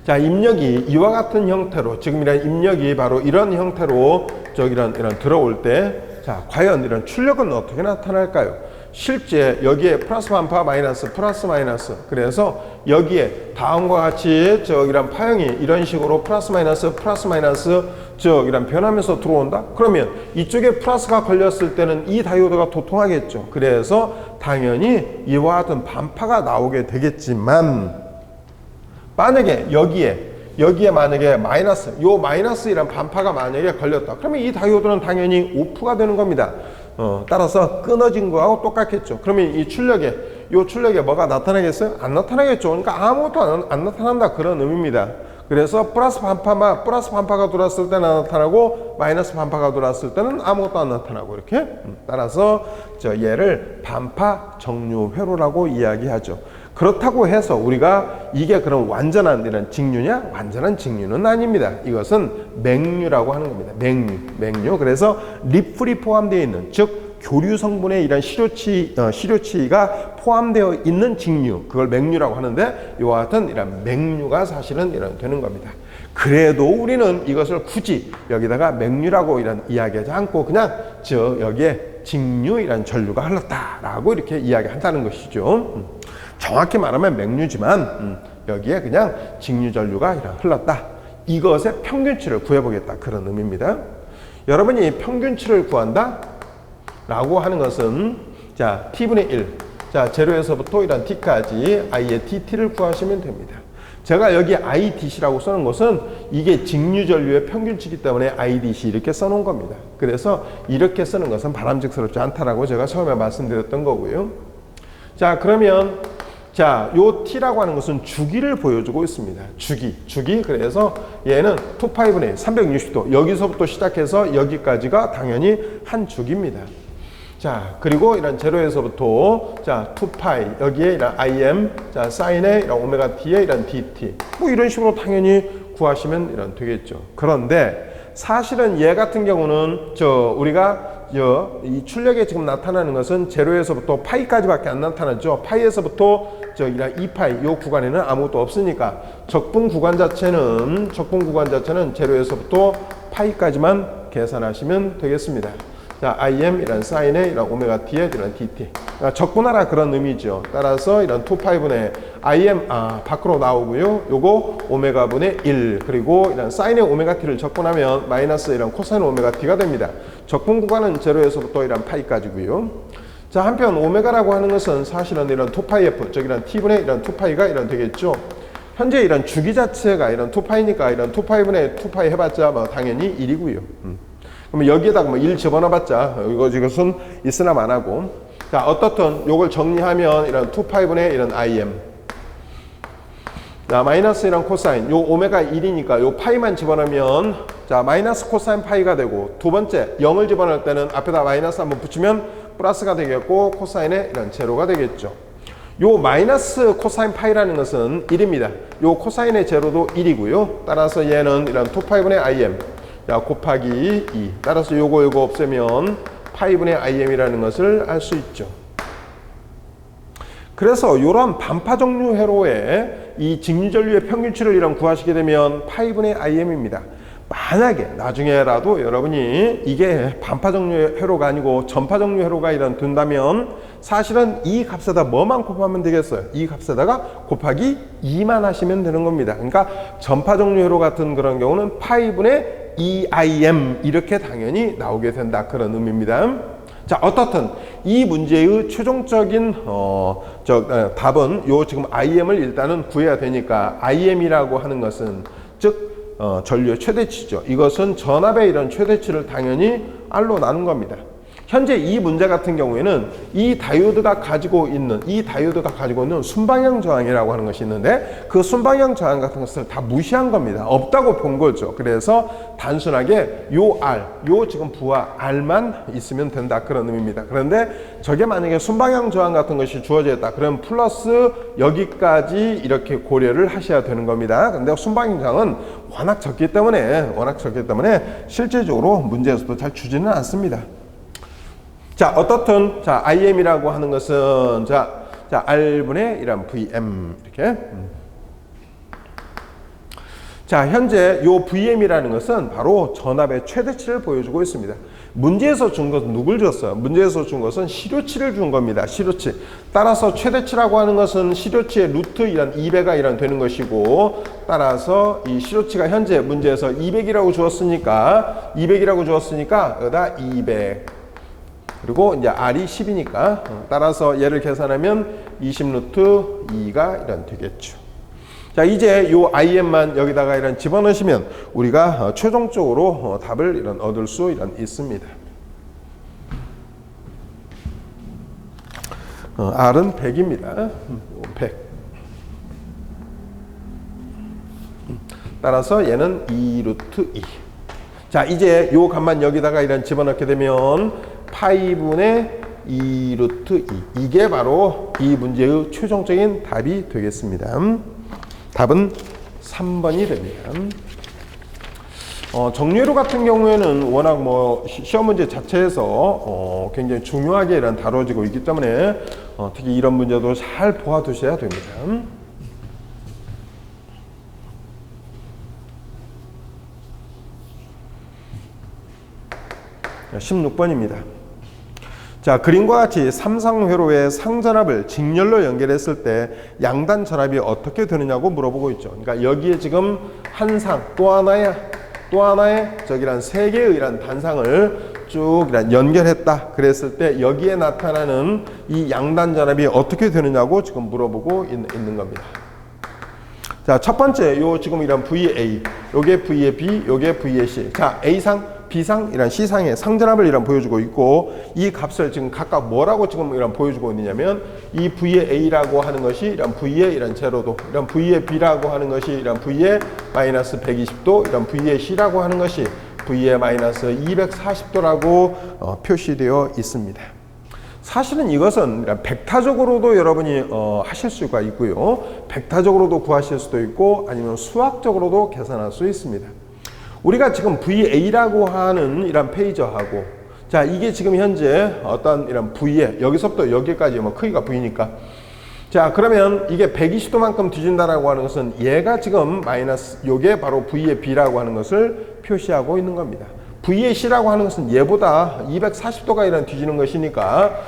자, 입력이 이와 같은 형태로, 지금 이런 입력이 바로 이런 형태로 이런 들어올 때, 자, 과연 이런 출력은 어떻게 나타날까요? 실제 여기에 플러스 반파 마이너스 플러스 마이너스, 그래서 여기에 다음과 같이 이런 파형이 이런 식으로 플러스 마이너스 이런 변하면서 들어온다? 그러면 이쪽에 플러스가 걸렸을 때는 이 다이오드가 도통하겠죠. 그래서 당연히 이와 같은 반파가 나오게 되겠지만, 만약에 여기에 여기에 만약에 마이너스, 요 마이너스이란 반파가 만약에 걸렸다. 그러면 이 다이오드는 당연히 오프가 되는 겁니다. 따라서 끊어진 거하고 똑같겠죠. 그러면 이 출력에, 요 출력에 뭐가 나타나겠어요? 안 나타나겠죠. 그러니까 아무것도 안 나타난다. 그런 의미입니다. 그래서 플러스 반파가 들어왔을 때는 나타나고 마이너스 반파가 들어왔을 때는 아무것도 안 나타나고 이렇게. 따라서 얘를 반파 정류 회로라고 이야기하죠. 그렇다고 해서 우리가 이게 그럼 완전한 이런 직류냐? 완전한 직류는 아닙니다. 이것은 맹류라고 하는 겁니다. 맹류. 그래서 립풀이 포함되어 있는, 즉 교류 성분의 이런 시료치가 포함되어 있는 직류, 그걸 맹류라고 하는데, 이와 같은 이런 맹류가 사실은 이런 되는 겁니다. 그래도 우리는 이것을 굳이 여기다가 맹류라고 이런 이야기하지 않고 그냥 여기에 직류이란 전류가 흘렀다라고 이렇게 이야기한다는 것이죠. 정확히 말하면 맹류지만 여기에 그냥 직류 전류가 흘렀다. 이것의 평균치를 구해보겠다. 그런 의미입니다. 여러분이 평균치를 구한다 라고 하는 것은 자 t분의 1, 자 제로에서부터 이런 t까지 i의 dt를 구하시면 됩니다. 제가 여기 idc라고 써놓은 것은 이게 직류 전류의 평균치이기 때문에 idc 이렇게 써놓은 겁니다. 그래서 이렇게 쓰는 것은 바람직스럽지 않다라고 제가 처음에 말씀드렸던 거고요. 자 그러면 자, 요 t라고 하는 것은 주기를 보여주고 있습니다. 주기. 그래서 얘는 2파이분의 360도. 여기서부터 시작해서 여기까지가 당연히 한 주기입니다. 자, 그리고 이런 제로에서부터 자, 2파이 여기에 이런 im, 자, 사인에 이런 오메가 t에 이런 dt. 뭐 이런 식으로 당연히 구하시면 이런 되겠죠. 그런데 사실은 얘 같은 경우는 우리가 이 출력에 지금 나타나는 것은 제로에서부터 파이까지밖에 안 나타나죠. 파이에서부터 이런 2파이 요 구간에는 아무것도 없으니까 적분 구간 자체는 제로에서부터 파이까지만 계산하시면 되겠습니다. 자, im 이런 사인에 이런 오메가 t에 이런 dt. 그러니까 적분하라 그런 의미죠. 따라서 이런 2파이분의 im 밖으로 나오고요. 요거 오메가 분의 1 그리고 이런 사인의 오메가 t를 적분하면 마이너스 이런 코사인 오메가 t가 됩니다. 적분 구간은 제로에서부터 이런 파이까지고요. 자, 한편 오메가라고 하는 것은 사실은 이런 2파이f, 즉 이런 t분의 이런 2파이가 이런 되겠죠. 현재 이런 주기 자체가 이런 2파이니까 이런 2파이분의 2파이 해봤자 뭐 당연히 1이고요. 그러면 여기에다가 뭐 1 집어넣어봤자 이것은 있으나 마나고. 자, 어떻든 요걸 정리하면 이런 2파이분의 이런 im. 자, 마이너스 이런 코사인. 요 오메가 1이니까 요 파이만 집어넣으면 자, 마이너스 코사인 파이가 되고, 두 번째 0을 집어넣을 때는 앞에다 마이너스 한번 붙이면 플러스가 되겠고, 코사인의 이런 제로가 되겠죠. 요 마이너스 코사인 파이라는 것은 1입니다. 요 코사인의 제로도 1이고요. 따라서 얘는 이런 2파이분의 im. 자, 곱하기 2. 따라서 요거 없애면 파이분의 im이라는 것을 알 수 있죠. 그래서 이런 반파 정류 회로의 이 직류 전류의 평균치를 이런 구하시게 되면 파이분의 im입니다. 만약에 나중에라도 여러분이 이게 반파 정류 회로가 아니고 전파 정류 회로가 이런 된다면 사실은 이 값에다 뭐만 곱하면 되겠어요? 이 값에다가 곱하기 2만 하시면 되는 겁니다. 그러니까 전파 정류 회로 같은 그런 경우는 파이분의 2im 이렇게 당연히 나오게 된다. 그런 의미입니다. 자, 어떻든 이 문제의 최종적인 답은 요 지금 im을 일단은 구해야 되니까 im이라고 하는 것은 즉 전류의 최대치죠. 이것은 전압의 이런 최대치를 당연히 R로 나눈 겁니다. 현재 이 문제 같은 경우에는 이 다이오드가 가지고 있는 순방향 저항이라고 하는 것이 있는데 그 순방향 저항 같은 것을 다 무시한 겁니다. 없다고 본 거죠. 그래서 단순하게 요 R, 요 지금 부하 R만 있으면 된다. 그런 의미입니다. 그런데 저게 만약에 순방향 저항 같은 것이 주어져 있다. 그럼 플러스 여기까지 이렇게 고려를 하셔야 되는 겁니다. 근데 순방향 저항은 워낙 적기 때문에 실제적으로 문제에서도 잘 주지는 않습니다. 자, 어떻든, 자, im이라고 하는 것은, 자, R분의 이런 Vm, 이렇게. 자, 현재 요 Vm이라는 것은 바로 전압의 최대치를 보여주고 있습니다. 문제에서 준 것은 누굴 줬어요? 문제에서 준 것은 시료치를 준 겁니다. 시료치. 따라서 최대치라고 하는 것은 시료치의 루트 이런 2배가 이런 되는 것이고, 따라서 이 시료치가 현재 문제에서 200이라고 주었으니까, 여기다 200. 그리고 이제 R이 10이니까 따라서 얘를 계산하면 20 루트 2가 이런 되겠죠. 자, 이제 요 IM만 여기다가 이런 집어넣으시면 우리가 최종적으로 답을 이런 얻을 수 이런 있습니다. R은 100입니다. 100. 따라서 얘는 2루트 2. 자, 이제 요 값만 여기다가 이런 집어넣게 되면 파이분의 2루트 2. 이게 바로 이 문제의 최종적인 답이 되겠습니다. 답은 3번이 됩니다. 정리회로 같은 경우에는 워낙 뭐 시험 문제 자체에서 굉장히 중요하게 이런 다뤄지고 있기 때문에 특히 이런 문제도 잘 보아두셔야 됩니다. 16번입니다. 자, 그림과 같이 삼상회로의 상전압을 직렬로 연결했을 때 양단 전압이 어떻게 되느냐고 물어보고 있죠. 그러니까 여기에 지금 한 상, 또 하나의 저기란 세 개의 이란 단상을 쭉 연결했다. 그랬을 때 여기에 나타나는 이 양단 전압이 어떻게 되느냐고 지금 물어보고 있는 겁니다. 자, 첫 번째 요 지금 이런 VA, 요게 V의 B, 요게 V의 C. 자, A상, B상, 이런 C상의 상전압을 이런 보여주고 있고, 이 값을 지금 각각 뭐라고 지금 이런 보여주고 있느냐면, 이 V의 A라고 하는 것이 이런 V의 이런 제로도, 이런 V의 B라고 하는 것이 이런 V의 마이너스 120도, 이런 V의 C라고 하는 것이 V의 마이너스 240도라고 표시되어 있습니다. 사실은 이것은 벡터적으로도 여러분이 하실 수가 있고요. 벡터적으로도 구하실 수도 있고, 아니면 수학적으로도 계산할 수 있습니다. 우리가 지금 VA라고 하는 이런 페이저하고, 자, 이게 지금 현재 어떤 이런 V에, 여기서부터 여기까지 뭐 크기가 V니까. 자, 그러면 이게 120도만큼 뒤진다라고 하는 것은 얘가 지금 마이너스, 요게 바로 V의 B라고 하는 것을 표시하고 있는 겁니다. V의 C라고 하는 것은 얘보다 240도가 이런 뒤지는 것이니까,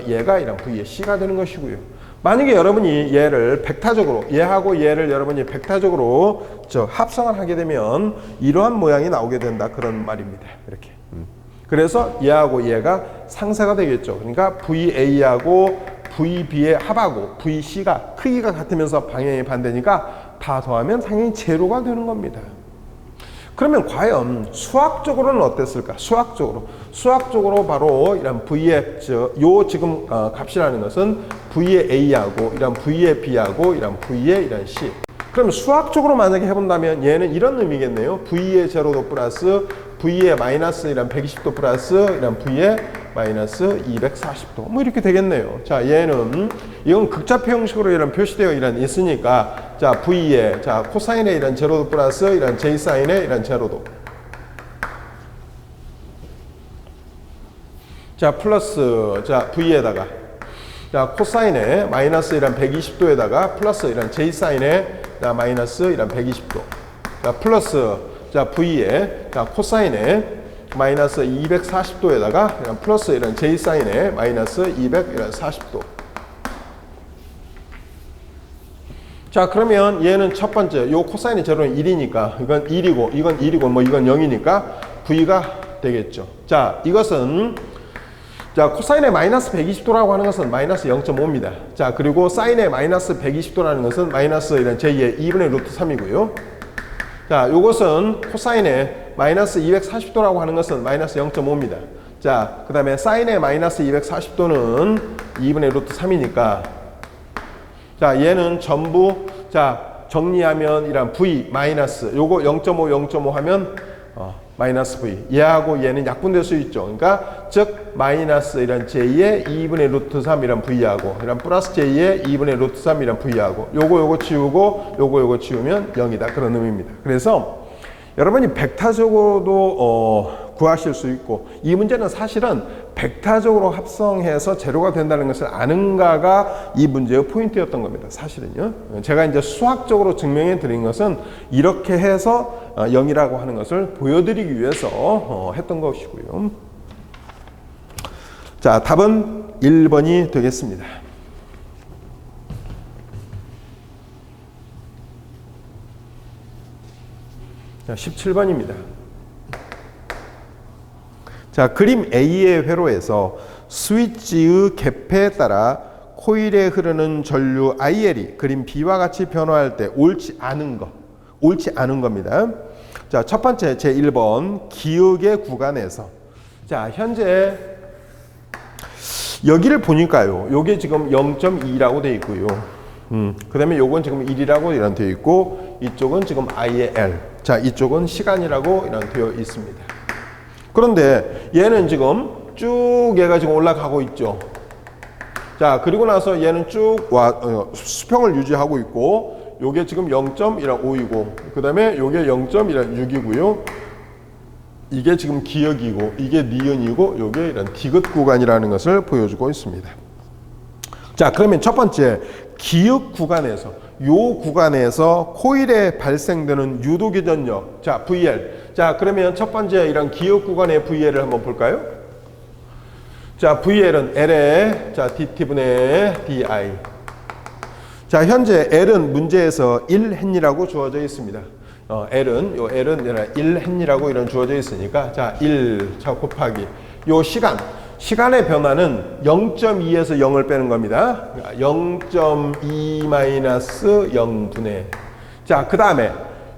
얘가 이런 V의 C가 되는 것이고요. 만약에 여러분이 얘를 벡터적으로, 얘하고 얘를 여러분이 벡터적으로 합성을 하게 되면 이러한 모양이 나오게 된다. 그런 말입니다. 이렇게. 그래서 얘하고 얘가 상쇄가 되겠죠. 그러니까 VA하고 VB의 합하고 VC가 크기가 같으면서 방향이 반대니까 다 더하면 당연히 제로가 되는 겁니다. 그러면 과연 수학적으로는 어땠을까? 수학적으로 바로 이런 V의 요 지금 값이라는 것은 V의 A하고 이런 V의 B하고 이런 V의 이런 C. 그럼 수학적으로 만약에 해본다면 얘는 이런 의미겠네요. V의 제로도 플러스 V의 마이너스 이런 120도 플러스 이런 V의 마이너스 240도 뭐 이렇게 되겠네요. 자, 얘는 이건 극좌표 형식으로 이런 표시되어 이런 있으니까, 자, V의 자 코사인의 이런 제로도 플러스 이런 J 사인의 이런 제로도, 자 플러스 자 V에다가 자 코사인의 마이너스 이런 120도에다가 플러스 이런 J 사인의 자 마이너스 이런 120도, 자 플러스 자 V의 자 코사인의 마이너스 240도에다가 이런 플러스 이런 J 사인의 마이너스 240도. 자, 그러면 얘는 첫 번째 요 코사인의 제로는 1이니까 이건 1이고 이건 1이고 뭐 이건 0이니까 V가 되겠죠. 자, 이것은 자 코사인의 마이너스 120도라고 하는 것은 마이너스 0.5입니다. 자, 그리고 사인의 마이너스 120도라는 것은 마이너스 이런 J의 2분의 루트 3이고요. 자, 요것은 코사인의 마이너스 240도라고 하는 것은 마이너스 0.5입니다. 자, 그 다음에 사인의 마이너스 240도는 2분의 루트 3이니까, 자, 얘는 전부, 자, 정리하면 이런 V 마이너스, 요거 0.5 하면, 마이너스 V. 얘하고 얘는 약분될 수 있죠. 그러니까, 즉, 마이너스 이런 J의 2분의 루트 3 이런 V하고, 이런 플러스 J의 2분의 루트 3 이런 V하고, 요거 치우고, 요거 치우면 0이다. 그런 의미입니다. 그래서, 여러분이 벡터적으로도 구하실 수 있고, 이 문제는 사실은 벡터적으로 합성해서 제로가 된다는 것을 아는가가 이 문제의 포인트였던 겁니다. 사실은요. 제가 이제 수학적으로 증명해 드린 것은 이렇게 해서 0이라고 하는 것을 보여드리기 위해서 했던 것이고요. 자, 답은 1번이 되겠습니다. 자, 17번입니다. 자, 그림 A의 회로에서 스위치의 개폐에 따라 코일에 흐르는 전류 IL이 그림 B와 같이 변화할 때 옳지 않은 겁니다. 자, 첫 번째 제 1번 기역의 구간에서 자, 현재 여기를 보니까요. 요게 지금 0.2라고 되어 있고요. 그 다음에 요건 지금 1이라고 이런 되어 있고 이쪽은 지금 IL. 자, 이쪽은 시간이라고 이런 되어 있습니다. 그런데 얘는 지금 쭉 얘가 지금 올라가고 있죠. 자, 그리고 나서 얘는 쭉 수평을 유지하고 있고 요게 지금 0.5이고 그 다음에 요게 0.6이고요. 이게 지금 기역이고 이게 니은이고 요게 이런 디귿 구간이라는 것을 보여주고 있습니다. 자, 그러면 첫 번째 기역 구간에서 요 구간에서 코일에 발생되는 유도기 전력 자 VL 자 그러면 첫 번째 이런 기역 구간의 VL을 한번 볼까요? 자 VL은 L에 자 DT분의 DI 자 현재 L은 문제에서 1헨리라고 주어져 있습니다. L은 1헨리라고 이런 주어져 있으니까 자 1 자 곱하기 요 시간의 변화는 0.2에서 0을 빼는 겁니다. 0.2 마이너스 0분의 자 그 다음에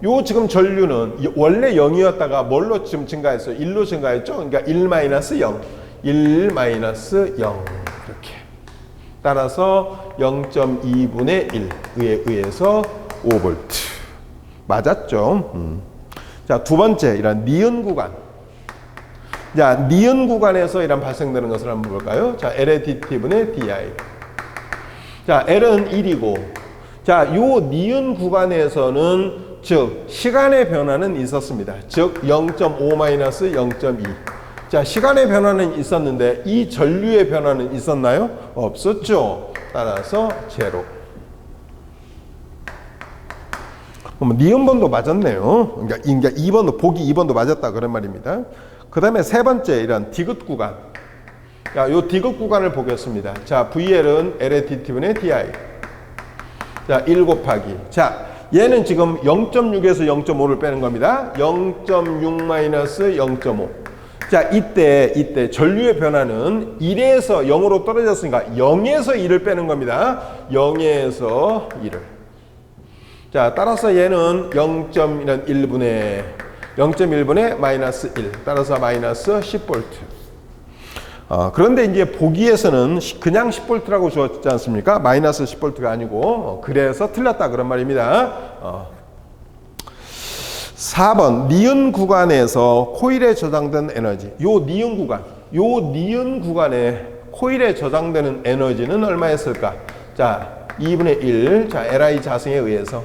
요 지금 전류는 원래 0이었다가 뭘로 지금 증가했어요? 1로 증가했죠? 그러니까 1 마이너스 0 1 마이너스 0 이렇게 따라서 0.2분의 1에 의해서 5V 맞았죠? 자, 두 번째 이런 니은 구간 자, 니은 구간에서 이런 발생되는 것을 한번 볼까요? 자, L의 DT분의 DI 자, L은 1이고 자, 요 니은 구간에서는 즉 시간의 변화는 있었습니다. 즉 0.5-0.2 자, 시간의 변화는 있었는데 이 전류의 변화는 있었나요? 없었죠. 따라서 제로. 니은번도 맞았네요. 그러니까 2번도 보기 2번도 맞았다 그런 말입니다. 그 다음에 세 번째 이런 디귿 구간. 자, 요 디귿 구간을 보겠습니다. 자, VL은 L의 DT분의 DI. 자, 1 곱하기. 자, 얘는 지금 0.6에서 0.5를 빼는 겁니다. 0.6 마이너스 0.5. 자, 이때 전류의 변화는 1에서 0으로 떨어졌으니까 0에서 1을 빼는 겁니다. 0에서 1을. 자, 따라서 얘는 0.1분의 마이너스 1. 따라서 마이너스 10V. 그런데 이제 보기에서는 그냥 10V라고 주었지 않습니까? 마이너스 10V가 아니고, 그래서 틀렸다 그런 말입니다. 4번, 니은 구간에서 코일에 저장된 에너지. 요 니은 구간에 코일에 저장되는 에너지는 얼마였을까? 자, 2분의 1. 자, LI 자승에 의해서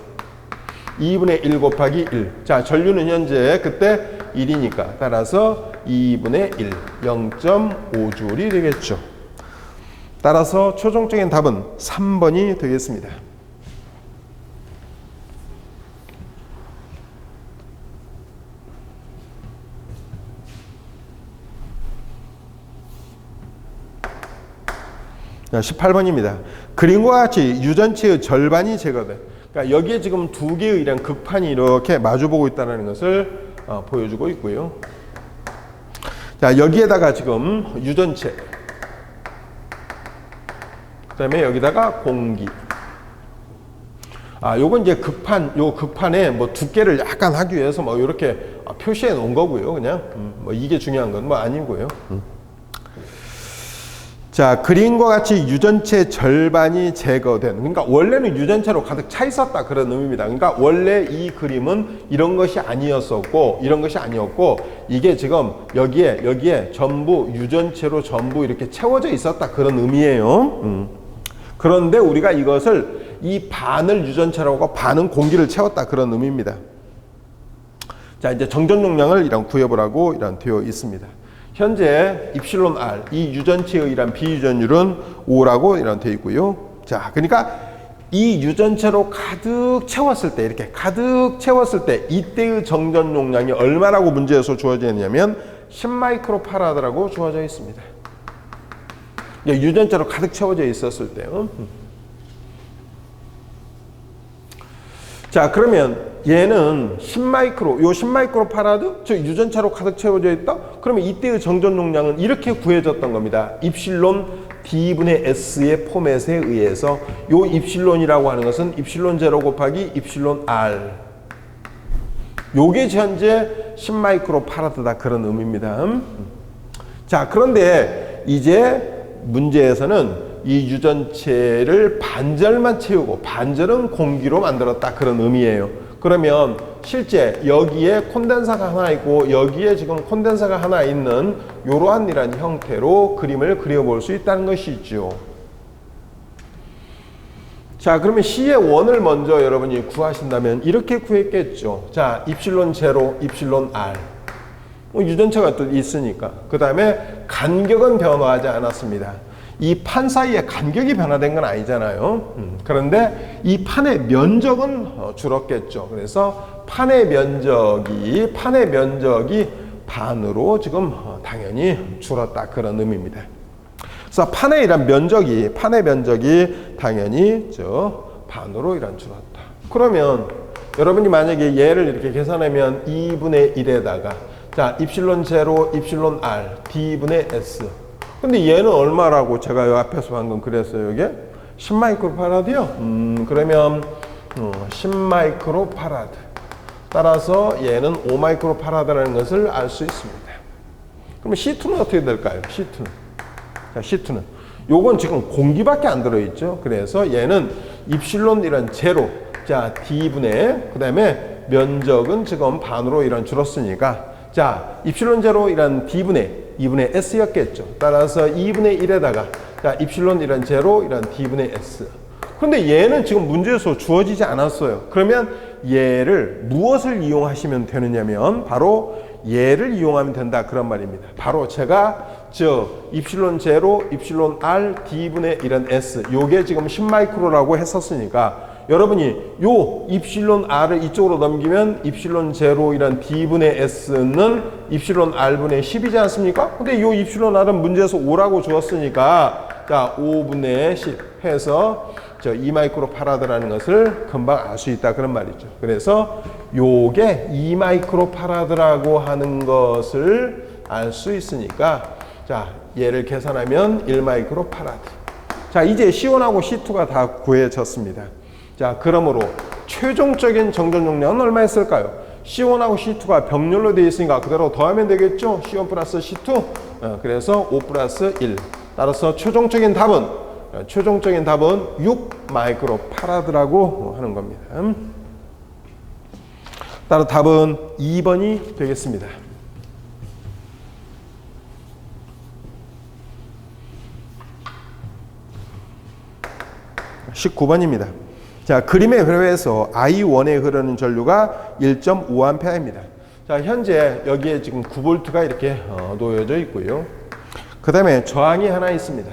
2분의 1 곱하기 1. 자, 전류는 현재 그때 1이니까 따라서 2분의 1, 0.5줄이 되겠죠. 따라서 최종적인 답은 3번이 되겠습니다. 자, 18번입니다. 그림과 같이 유전체의 절반이 제거돼. 그러니까 여기에 지금 두 개의 이런 극판이 이렇게 마주보고 있다는 것을 보여주고 있고요. 자, 여기에다가 지금 유전체, 그 다음에 여기다가 공기. 요건 이제 요 극판에 뭐 두께를 약간 하기 위해서 뭐 이렇게 표시해 놓은 거고요. 그냥 뭐 이게 중요한 건 뭐 아니고요. 자, 그림과 같이 유전체 절반이 제거된, 그러니까 원래는 유전체로 가득 차 있었다 그런 의미입니다. 그러니까 원래 이 그림은 이런 것이 아니었었고 이런 것이 아니었고 이게 지금 여기에 전부 유전체로 전부 이렇게 채워져 있었다 그런 의미예요. 그런데 우리가 이것을 이 반을 유전체라고 하고 반은 공기를 채웠다 그런 의미입니다. 자, 이제 정전 용량을 이런 구해보라고 이런 되어 있습니다. 현재 입실론 R, 이 유전체의 이런 비유전율은 5라고 이런 되어 있고요. 자, 그러니까 이 유전체로 가득 채웠을 때, 이렇게 가득 채웠을 때 이때의 정전 용량이 얼마라고 문제에서 주어져 있냐면 10마이크로파라드라고 주어져 있습니다. 유전체로 가득 채워져 있었을 때요. 자, 그러면 얘는 10마이크로파라드? 저 유전체로 가득 채워져 있다? 그러면 이때의 정전 용량은 이렇게 구해졌던 겁니다. 입실론 D분의 S의 포맷에 의해서 요 입실론이라고 하는 것은 입실론 제로 곱하기 입실론 R. 요게 현재 10마이크로파라드다 그런 의미입니다. 자, 그런데 이제 문제에서는 이 유전체를 반절만 채우고 반절은 공기로 만들었다 그런 의미예요. 그러면 실제 여기에 콘덴사가 하나 있고 여기에 지금 콘덴사가 하나 있는 이러한 형태로 그림을 그려볼 수 있다는 것이죠. 자, 그러면 C의 원을 먼저 여러분이 구하신다면 이렇게 구했겠죠. 자, 입실론 제로, 입실론 R. 유전체가 또 있으니까. 그 다음에 간격은 변화하지 않았습니다. 이 판 사이에 간격이 변화된 건 아니잖아요. 그런데 이 판의 면적은 줄었겠죠. 그래서 판의 면적이 반으로 지금 당연히 줄었다 그런 의미입니다. 그래서 판의 면적이 당연히 반으로 줄었다. 그러면 여러분이 만약에 얘를 이렇게 계산하면 2분의 1에다가 자, 입실론 제로, 입실론 R, D분의 S. 근데 얘는 얼마라고 제가 요 앞에서 방금 그랬어요. 이게 10마이크로파라드요. 그러면 10마이크로파라드. 따라서 얘는 5마이크로파라드라는 것을 알 수 있습니다. 그러면 C2는 어떻게 될까요? C2는. 자, C2는. 요건 지금 공기밖에 안 들어있죠. 그래서 얘는 입실론 제로. 자, D분의, 그 다음에 면적은 지금 반으로 줄었으니까. 자, 입실론 제로 D분의 2분의 S였겠죠. 따라서 2분의 1에다가 자, 입실론 제로 D분의 S. 그런데 얘는 지금 문제에서 주어지지 않았어요. 그러면 얘를 무엇을 이용하시면 되느냐면 바로 얘를 이용하면 된다 그런 말입니다. 바로 제가 입실론 제로, 입실론 R, D분의 S 요게 지금 10마이크로라고 했었으니까 여러분이 요 입실론 R을 이쪽으로 넘기면 입실론 제로 D분의 S는 입실론 R분의 10이지 않습니까? 근데 요 입실론 R은 문제에서 5라고 주었으니까 자 5분의 10 해서 2마이크로파라드라는 것을 금방 알 수 있다 그런 말이죠. 그래서 요게 2마이크로파라드라고 하는 것을 알 수 있으니까 자 얘를 계산하면 1마이크로파라드. 자 이제 C1하고 C2가 다 구해졌습니다. 자, 그러므로 최종적인 정전 용량은 얼마였을까요? C1하고 C2가 병렬로 되어 있으니까 그대로 더하면 되겠죠? C1 플러스 C2. 그래서 5 플러스 1. 따라서 최종적인 답은 6 마이크로파라드라고 하는 겁니다. 따라서 답은 2번이 되겠습니다. 19번입니다. 자, 그림의 회로에서 I1에 흐르는 전류가 1.5A입니다. 자, 현재 여기에 지금 9V가 이렇게 놓여져 있고요. 그 다음에 저항이 하나 있습니다.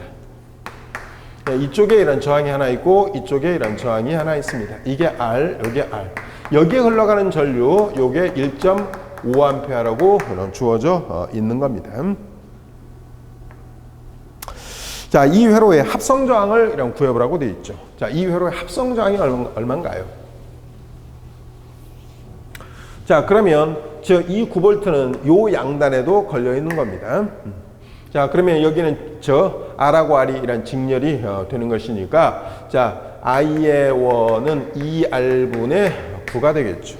이쪽에 이런 저항이 하나 있고 이쪽에 이런 저항이 하나 있습니다. 이게 R, 여기 R. 여기에 흘러가는 전류, 요게 1.5A라고 주어져 있는 겁니다. 자, 이 회로의 합성 저항을 구해보라고 되어 있죠. 자, 이 회로의 합성 저항이 얼마인가요? 자, 그러면 이 9V는 요 양단에도 걸려 있는 겁니다. 자, 그러면 여기는 R하고 R이 직렬이 되는 것이니까 자, I의 원은 2R분의 9가 되겠죠.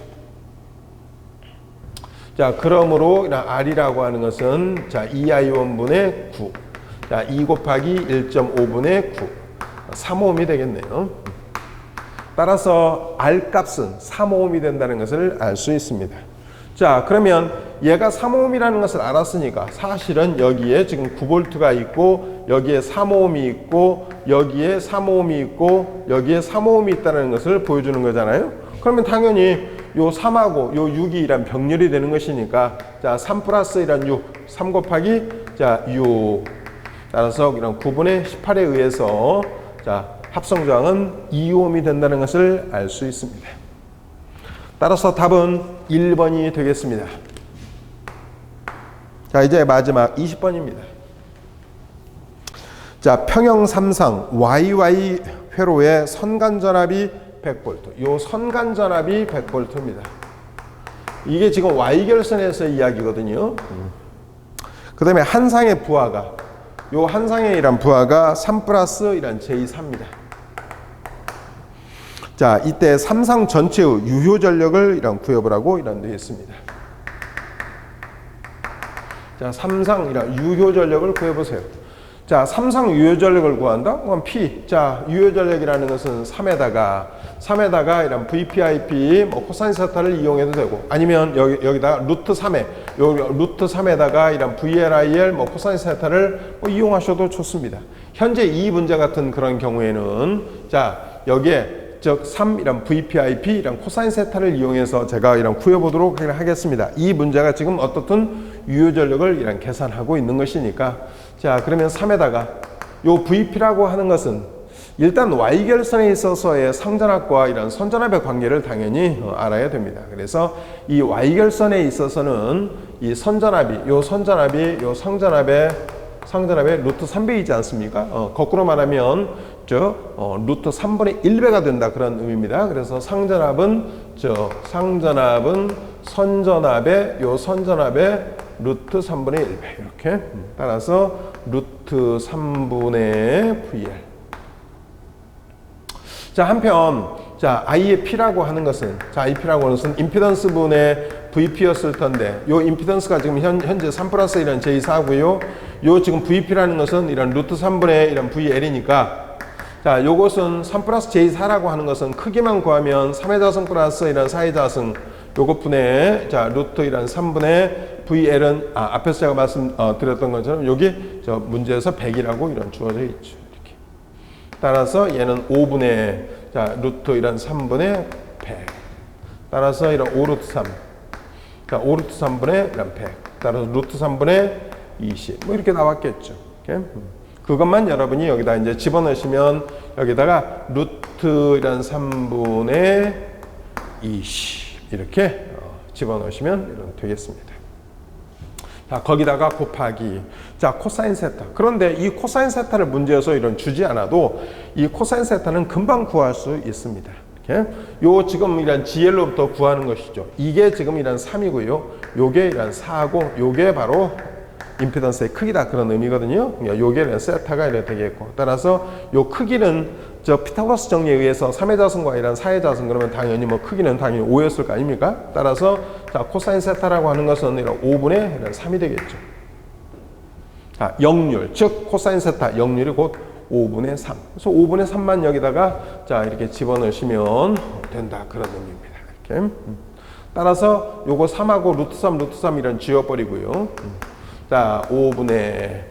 자, 그러므로 R이라고 하는 것은 자, 2I1분의 9. 자, 2 곱하기 1.5분의 9. 3ohm이 되겠네요. 따라서 R 값은 3ohm이 된다는 것을 알 수 있습니다. 자, 그러면 얘가 3ohm이라는 것을 알았으니까 사실은 여기에 지금 9V가 있고 여기에 3ohm이 있고 여기에 3ohm이 있고 여기에 3ohm이 있다는 것을 보여주는 거잖아요. 그러면 당연히 요 3하고 요 6이 병렬이 되는 것이니까 자, 3 플러스 6, 3 곱하기 자, 6. 따라서 9분의 18에 의해서 자, 합성 저항은 2ohm이 된다는 것을 알 수 있습니다. 따라서 답은 1번이 되겠습니다. 자, 이제 마지막 20번입니다. 자, 평형 3상 YY 회로의 선간전압이 100V. 요 선간전압이 100V입니다. 이게 지금 Y결선에서 이야기거든요. 그 다음에 한 상의 부하가 요 한상의 이란 부하가 3 플러스 이란 제24입니다. 자, 이때 삼상 전체의 유효 전력을 이란 구해보라고 이란 되어 있습니다. 자, 삼상 이란 유효 전력을 구해보세요. 자, 삼상 유효 전력을 구한다? 그럼 P. 자, 유효 전력이라는 것은 3에다가 이런 VPIP 뭐 코사인 세타를 이용해도 되고, 아니면 여기다가 루트 3에 루트 3에다가 이런 VLIL 뭐 코사인 세타를 뭐 이용하셔도 좋습니다. 현재 이 문제 같은 그런 경우에는 자, 여기에 즉 3 이런 VPIP 이런 코사인 세타를 이용해서 제가 이런 구해보도록 하겠습니다. 이 문제가 지금 어떻든 유효 전력을 이런 계산하고 있는 것이니까, 자, 그러면 3에다가 요 VP라고 하는 것은 일단 Y결선에 있어서의 상전압과 이런 선전압의 관계를 당연히 알아야 됩니다. 그래서 이 Y결선에 있어서는 이 선전압이 요 상전압의 루트 3배이지 않습니까? 거꾸로 말하면 루트 3분의 1배가 된다, 그런 의미입니다. 그래서 상전압은 선전압의 루트 3분의 1배 이렇게 따라서 루트 3분의 VL. 자, 한편 자, I의 P라고 하는 것은 임피던스 분의 VP였을 텐데, 요 임피던스가 지금 현재 3 플러스 이런 J4고요. 요 지금 VP라는 것은 이런 루트 3분의 이런 VL이니까, 자, 요것은 3 플러스 J4라고 하는 것은 크기만 구하면 3의 자승 플러스 이런 4의 자승 요것분의 자, 루트 이런 3분의 VL은 앞에서 제가 말씀드렸던 것처럼 여기 저 문제에서 100이라고 이런 주어져 있죠. 이렇게. 따라서 얘는 5분의 자, 루트 이런 3분의 100. 따라서 이런 5루트 3. 자, 5루트 3분의 이런 100. 따라서 루트 3분의 20. 뭐 이렇게 나왔겠죠. 이렇게. 그것만 여러분이 여기다 이제 집어넣으시면 여기다가 루트 이런 3분의 20. 이렇게 집어넣으시면 이런 되겠습니다. 자, 거기다가 곱하기 자, 코사인 세타. 그런데 이 코사인 세타를 문제에서 이런 주지 않아도 이 코사인 세타는 금방 구할 수 있습니다. 이렇게. 요 지금 이런 GL로부터 구하는 것이죠. 이게 지금 이런 3이고요. 요게 이런 4고 요게 바로 임피던스의 크기다, 그런 의미거든요. 요게 세타가 이렇게 되겠고, 따라서 요 크기는 저 피타고라스 정리에 의해서 3의 자승과 이런 4의 자승, 그러면 당연히 뭐 크기는 당연히 5였을 거 아닙니까? 따라서 자, 코사인 세타라고 하는 것은 이런 5분의 이런 3이 되겠죠. 자, 역률, 즉 코사인 세타 역률이 곧 5분의 3. 그래서 5분의 3만 여기다가 자, 이렇게 집어넣으시면 된다, 그런 의미입니다. 이렇게. 따라서 요거 3하고 루트 3 이런 지워버리고요. 자, 5분의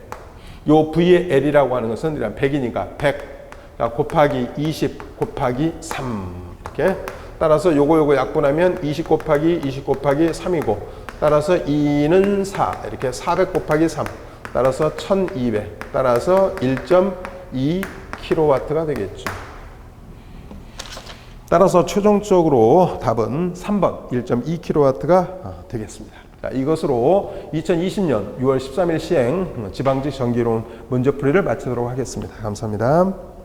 요 VL이라고 하는 것은 이런 100이니까 100 자, 곱하기 20 곱하기 3 이렇게. 따라서 요거 약분하면 20 곱하기 3이고, 따라서 2는 4 이렇게 400 곱하기 3 따라서 1200 따라서 1.2kW가 되겠죠. 따라서 최종적으로 답은 3번 1.2kW가 되겠습니다. 자, 이것으로 2020년 6월 13일 시행 지방직 전기론 문제풀이를 마치도록 하겠습니다. 감사합니다.